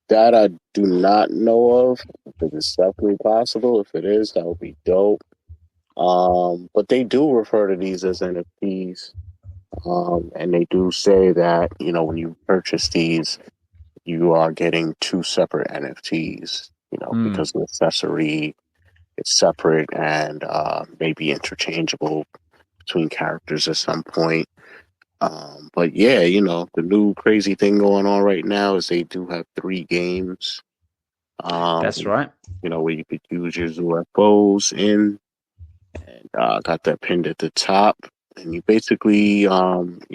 That I do not know of, but it's definitely possible. If it is, that would be dope. But they do refer to these as NFTs. And they do say that, when you purchase these, you are getting 2 separate NFTs, because the accessory is separate and maybe interchangeable between characters at some point. But yeah, the new crazy thing going on right now is they do have 3 games.
That's right.
Where you could use your UFOs in. And got that pinned at the top. And you basically, D and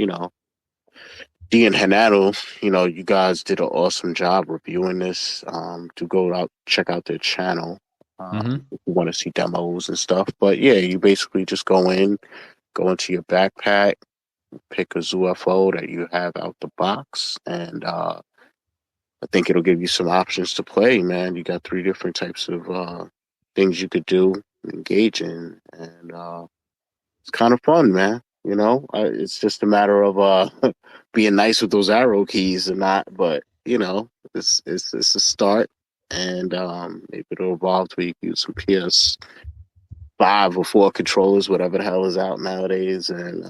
Hanato, you guys did an awesome job reviewing this. To go out, check out their channel if you want to see demos and stuff. But yeah, you basically just go into your backpack, pick a UFO that you have out the box, and I think it'll give you some options to play, man. You got 3 different types of things you could do, engage in, and it's kind of fun, man. It's just a matter of being nice with those arrow keys or not, but it's a start, and maybe it'll evolve to where you can use some PS5 or 4 controllers, whatever the hell is out nowadays, and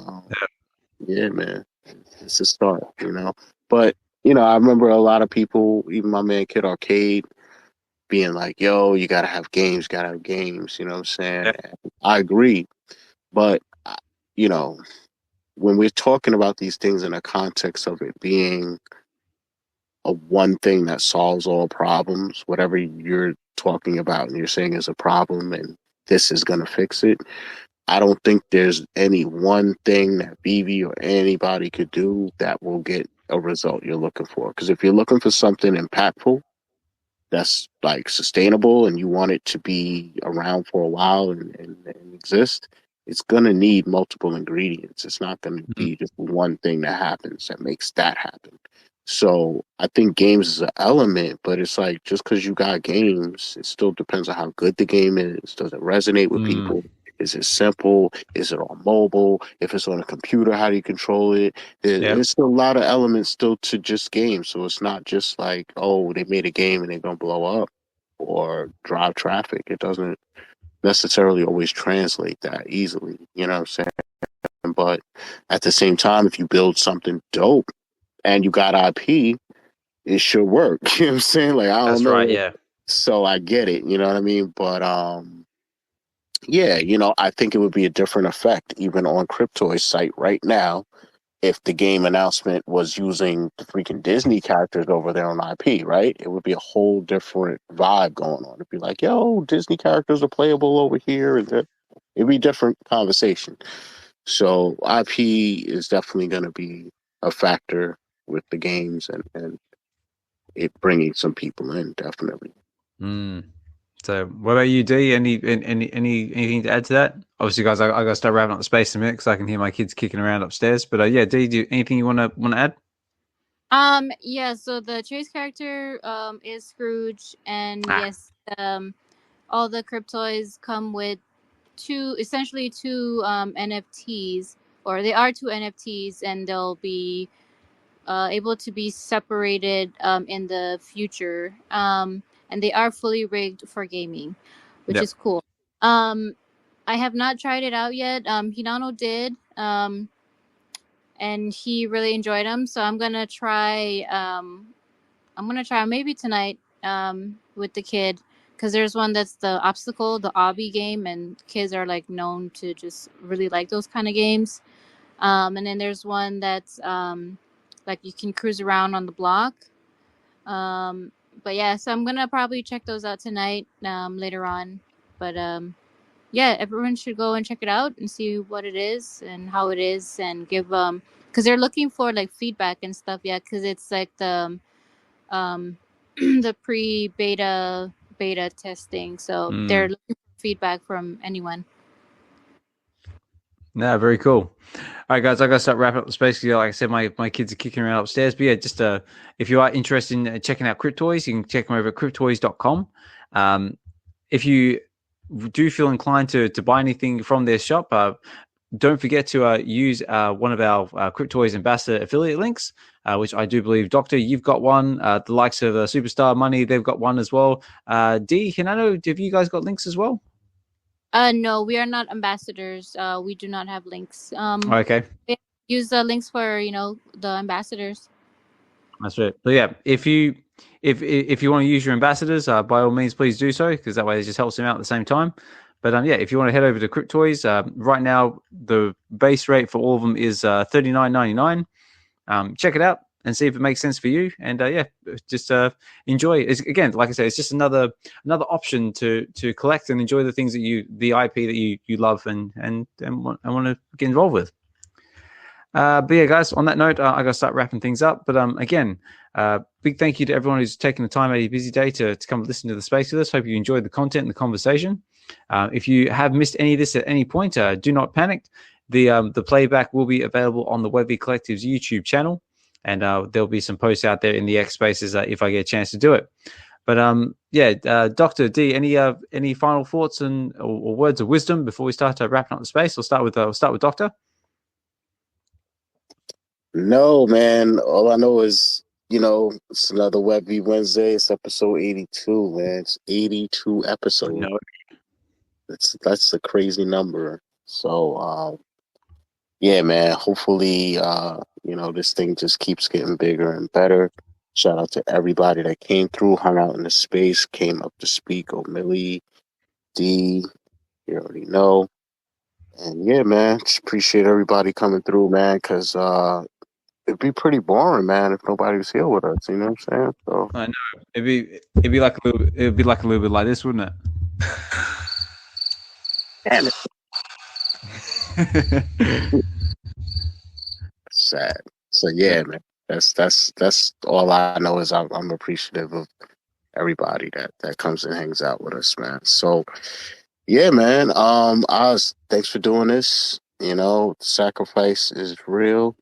yeah, man, it's a start, But I remember a lot of people, even my man Kid Arcade, being like, yo, you gotta have games, you know what I'm saying?
Yeah.
I agree. But, when we're talking about these things in a context of it being a one thing that solves all problems, whatever you're talking about and you're saying is a problem and this is going to fix it, I don't think there's any one thing that VeVe or anybody could do that will get a result you're looking for. Because if you're looking for something impactful, that's like sustainable and you want it to be around for a while and exist, it's going to need multiple ingredients. It's not going to be just one thing that happens that makes that happen. So I think games is an element, but it's like just because you got games, it still depends on how good the game is. Does it resonate with people? Is it simple? Is it on mobile? If it's on a computer, how do you control it? There's still a lot of elements still to just games. So it's not just like, oh, they made a game and they're gonna blow up or drive traffic. It doesn't necessarily always translate that easily. You know what I'm saying? But at the same time, if you build something dope and you got IP, it should work. You know what I'm saying? Like, I don't know.
Right, yeah.
So I get it, you know what I mean? But yeah, I think it would be a different effect even on Crypto's site right now if the game announcement was using the freaking Disney characters over their own IP, right? It would be a whole different vibe going on. It'd be like, yo, Disney characters are playable over here. It'd be a different conversation. So IP is definitely going to be a factor with the games and it bringing some people in, definitely.
So, what about you, D? Anything to add to that? Obviously, guys, I got to start wrapping up the space in a minute because I can hear my kids kicking around upstairs. But yeah, D, anything you want to add?
Yeah. So the Chase character is Scrooge, and yes, all the Cryptoys come with essentially two NFTs, or they are two NFTs, and they'll be able to be separated in the future. And they are fully rigged for gaming, which is cool. I have not tried it out yet. Hinano did, and he really enjoyed them. So I'm gonna try. Maybe tonight with the kid, because there's one that's the obstacle, the obby game, and kids are like known to just really like those kind of games. And then there's one that's like you can cruise around on the block. But yeah, so I'm gonna probably check those out tonight later on. But yeah, everyone should go and check it out and see what it is and how it is, and give because they're looking for like feedback and stuff. Yeah, because it's like the the beta testing, so they're looking for feedback from anyone.
Yeah, very cool. All right, guys, I got to start wrapping up the space. Like I said, my kids are kicking around upstairs. But yeah, just if you are interested in checking out Cryptoys, you can check them over at cryptoys.com. If you do feel inclined to buy anything from their shop, don't forget to use one of our Cryptoys ambassador affiliate links, which I do believe, Dokta, you've got one. The likes of Superstar Money, they've got one as well. D, Hinano, have you guys got links as well?
No, we are not ambassadors. We do not have links.
Okay.
We use the links for the ambassadors.
That's right. But yeah, if you want to use your ambassadors, by all means, please do so, because that way it just helps them out at the same time. But yeah, if you want to head over to Cryptoys, right now the base rate for all of them is $39.99. Check it out and see if it makes sense for you. And yeah, just enjoy. Again, like I said, it's just another option to collect and enjoy the things that the IP that you love and want to get involved with. But yeah, guys, on that note, I got to start wrapping things up. But again, big thank you to everyone who's taken the time out of your busy day to come listen to the space with us. Hope you enjoyed the content and the conversation. If you have missed any of this at any point, do not panic. The playback will be available on the VeVe Collective's YouTube channel, and there'll be some posts out there in the X Spaces if I get a chance to do it. But yeah, Dr. D, any final thoughts or words of wisdom before we start wrapping up the space? We'll start with Dokta.
No, man. All I know is, it's another VeVe Wednesday. It's episode 82, man. It's 82 episodes.
No.
That's a crazy number. So, yeah, man. Hopefully, this thing just keeps getting bigger and better. Shout out to everybody that came through, hung out in the space, came up to speak. Omilli, D, you already know. And yeah, man, just appreciate everybody coming through, man, because it'd be pretty boring, man, if nobody was here with us. You know what I'm saying? So
I know it'd be like a little bit like this, wouldn't it?
Damn it. Sad. So yeah, man. That's all I know is I'm appreciative of everybody that comes and hangs out with us, man. So yeah, man. Oz, thanks for doing this. Sacrifice is real.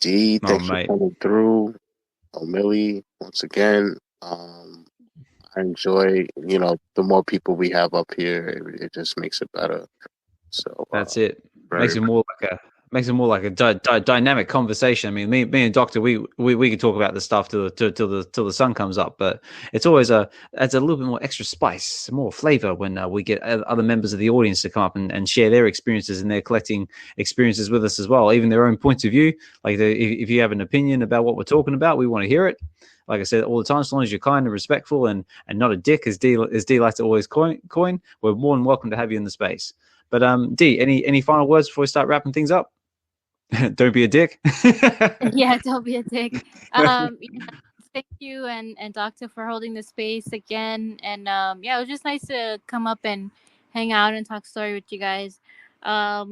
D, thanks for coming through. Omilli, once again. I enjoy, the more people we have up here, it just makes it better. So
That's it.
very
Makes it more like a dynamic conversation. I mean, me and Doctor, we could talk about this stuff till the sun comes up, but it's always adds a little bit more extra spice, more flavor when we get other members of the audience to come up and share their experiences and their collecting experiences with us as well, even their own points of view. Like if you have an opinion about what we're talking about, we want to hear it. Like I said all the time, as long as you're kind and respectful and not a dick, as D likes to always coin, we're more than welcome to have you in the space. But D, any final words before we start wrapping things up? Don't be a dick.
Yeah, don't be a dick. Yeah, thank you and Doctor for holding the space again. And yeah, it was just nice to come up and hang out and talk story with you guys. I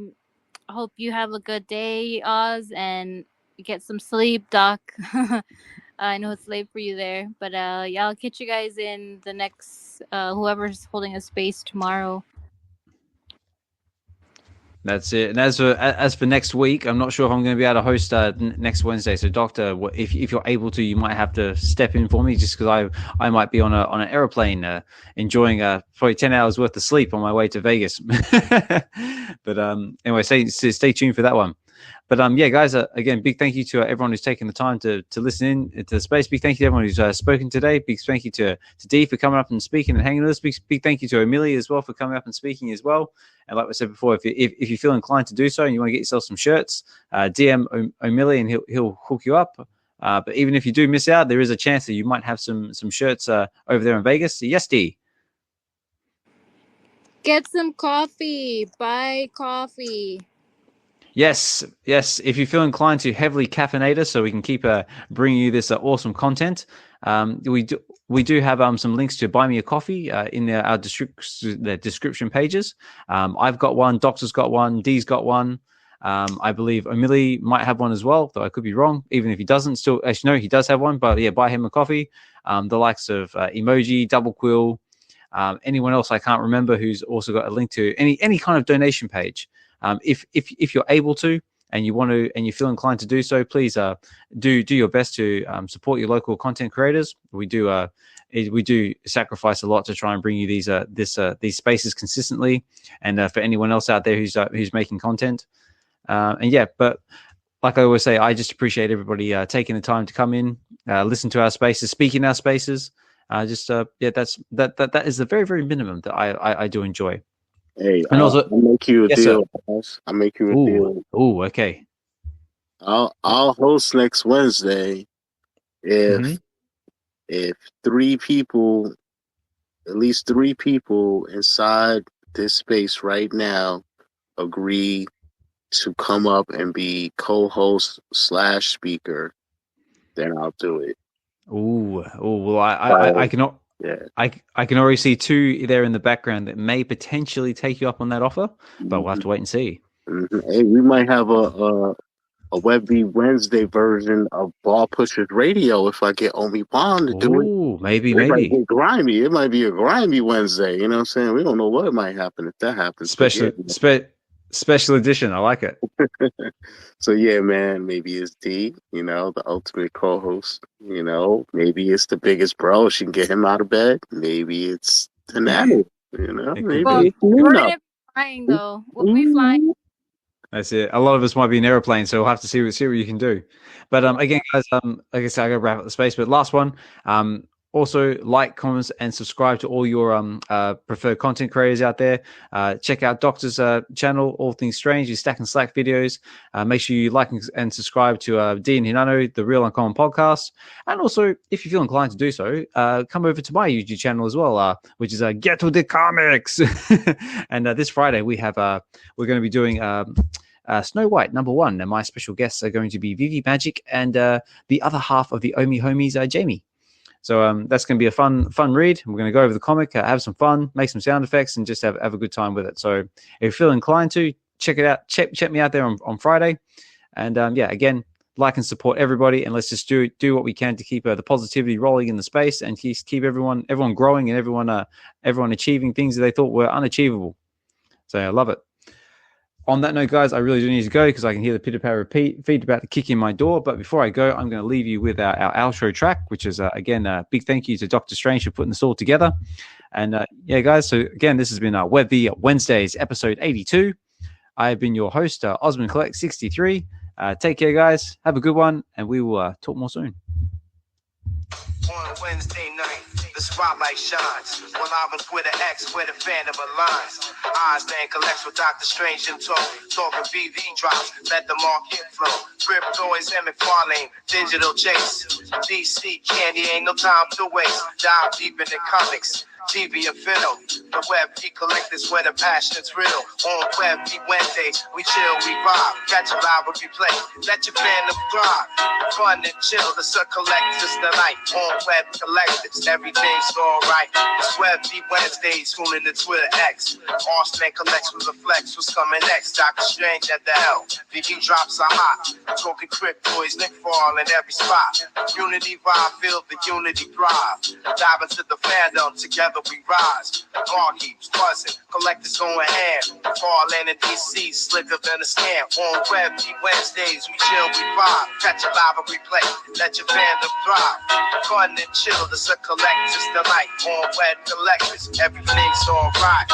hope you have a good day, Oz, and get some sleep, Doc. I know it's late for you there, but yeah, I'll catch you guys in the next whoever's holding a space tomorrow.
That's it. And as for next week, I'm not sure if I'm going to be able to host next Wednesday. So, Doctor, if you're able to, you might have to step in for me, just because I might be on an airplane enjoying probably 10 hours worth of sleep on my way to Vegas. But anyway, stay tuned for that one. But yeah, guys, again, big thank you to everyone who's taken the time to listen in to the space. Big thank you to everyone who's spoken today. Big thank you to D for coming up and speaking and hanging with us. Big thank you to Omilli as well for coming up and speaking as well. And like we said before, if you feel inclined to do so and you want to get yourself some shirts, DM Omilli and he'll hook you up. But even if you do miss out, there is a chance that you might have some shirts over there in Vegas. So yes, D.
Get some coffee. Buy coffee.
Yes. If you feel inclined to heavily caffeinate us, so we can keep bringing you this awesome content, we do have some links to buy me a coffee in our description pages. I've got one, Doctor's got one, D's got one. I believe Omilli might have one as well, though I could be wrong. Even if he doesn't, still actually no, he does have one. But yeah, buy him a coffee. The likes of Emoji, Double Quill, anyone else I can't remember who's also got a link to any kind of donation page. If you're able to and you want to and you feel inclined to do so, please do your best to support your local content creators. We do sacrifice a lot to try and bring you these spaces consistently, and for anyone else out there who's making content, and yeah. But like I always say, I just appreciate everybody taking the time to come in, listen to our spaces, speak in our spaces. Yeah, that is the very, very minimum that I do enjoy.
Hey,
and also,
I'll make you a
yes,
deal. I'll make you a deal.
Oh, okay.
I'll host next Wednesday if three people, at least three people inside this space right now, agree to come up and be co-host / speaker, then I'll do it.
Well, I cannot.
Yeah,
I can already see two there in the background that may potentially take you up on that offer, but we'll have to wait and see.
Hey, we might have a VeVe Wednesday version of Ball Pushers Radio if I get Omi Bond to do it.
Maybe.
Might get grimy. It might be a grimy Wednesday. You know what I'm saying? We don't know what might happen if that happens.
Special edition. I like it.
So yeah, man, maybe it's D, the ultimate co-host. Maybe it's the biggest bro. She can get him out of bed. Maybe it's the nanny. Maybe it's
we're gonna be flying though. We'll be flying.
That's it. A lot of us might be in airplanes, so we'll have to see what you can do. But again, guys, like I said, I gotta wrap up the space. But last one. Also, like, comments, and subscribe to all your preferred content creators out there. Check out Doctor's channel, All Things Strange, his Stack and Slack videos. Make sure you like and subscribe to D and Hinano, the Real Uncommon podcast. And also, if you feel inclined to do so, come over to my YouTube channel as well, which is Get to the Comics. And this Friday, we're going to be doing Snow White #1, and my special guests are going to be VeVe Magic and the other half of the Omi Homies, Jamie. So that's going to be a fun read. We're going to go over the comic, have some fun, make some sound effects, and just have a good time with it. So if you feel inclined to, check it out. Check me out there on Friday. And yeah, again, like and support everybody, and let's just do what we can to keep the positivity rolling in the space and keep everyone growing and everyone achieving things that they thought were unachievable. So I love it. On that note, guys, I really do need to go because I can hear the pitter-patter feet about to kick in my door. But before I go, I'm going to leave you with our outro track, which is, again, a big thank you to Doctor Strange for putting this all together. And, yeah, guys, so, again, this has been VeVe Wednesdays, episode 82. I have been your host, Osmond Collect 63. Take care, guys. Have a good one, and we will talk more soon.
On Wednesday night, the spotlight shines. When I was with an ex, where the fandom aligns. Einstein collects with Dr. Strange and talking VeVe drops. Let the market flow. Cryptoids and McFarlane, digital chase. DC candy, ain't no time to waste. Dive deep in the comics. TV and film. The web V collectors where the passion's real. On web V Wednesdays, we chill, we vibe. Catch a live or replay. Let your fandom thrive. Fun and chill, the collectors tonight. On web collectors, everything's alright. It's web V Wednesdays, fooling the Twitter X. Austin collects with a flex. What's coming next? Dr. Strange at the helm. VeVe drops are hot. Talking cryptoids, Nick fall in every spot. Unity vibe, feel the unity thrive. Dive into the fandom together. We rise, bar keeps buzzing, collectors going ham. Fall in DC, slicker than a scam. On web Wednesdays, we chill, we vibe. Catch a live and replay, let your fandom thrive. Fun and chill, the collectors delight. On web collectors, everything's alright.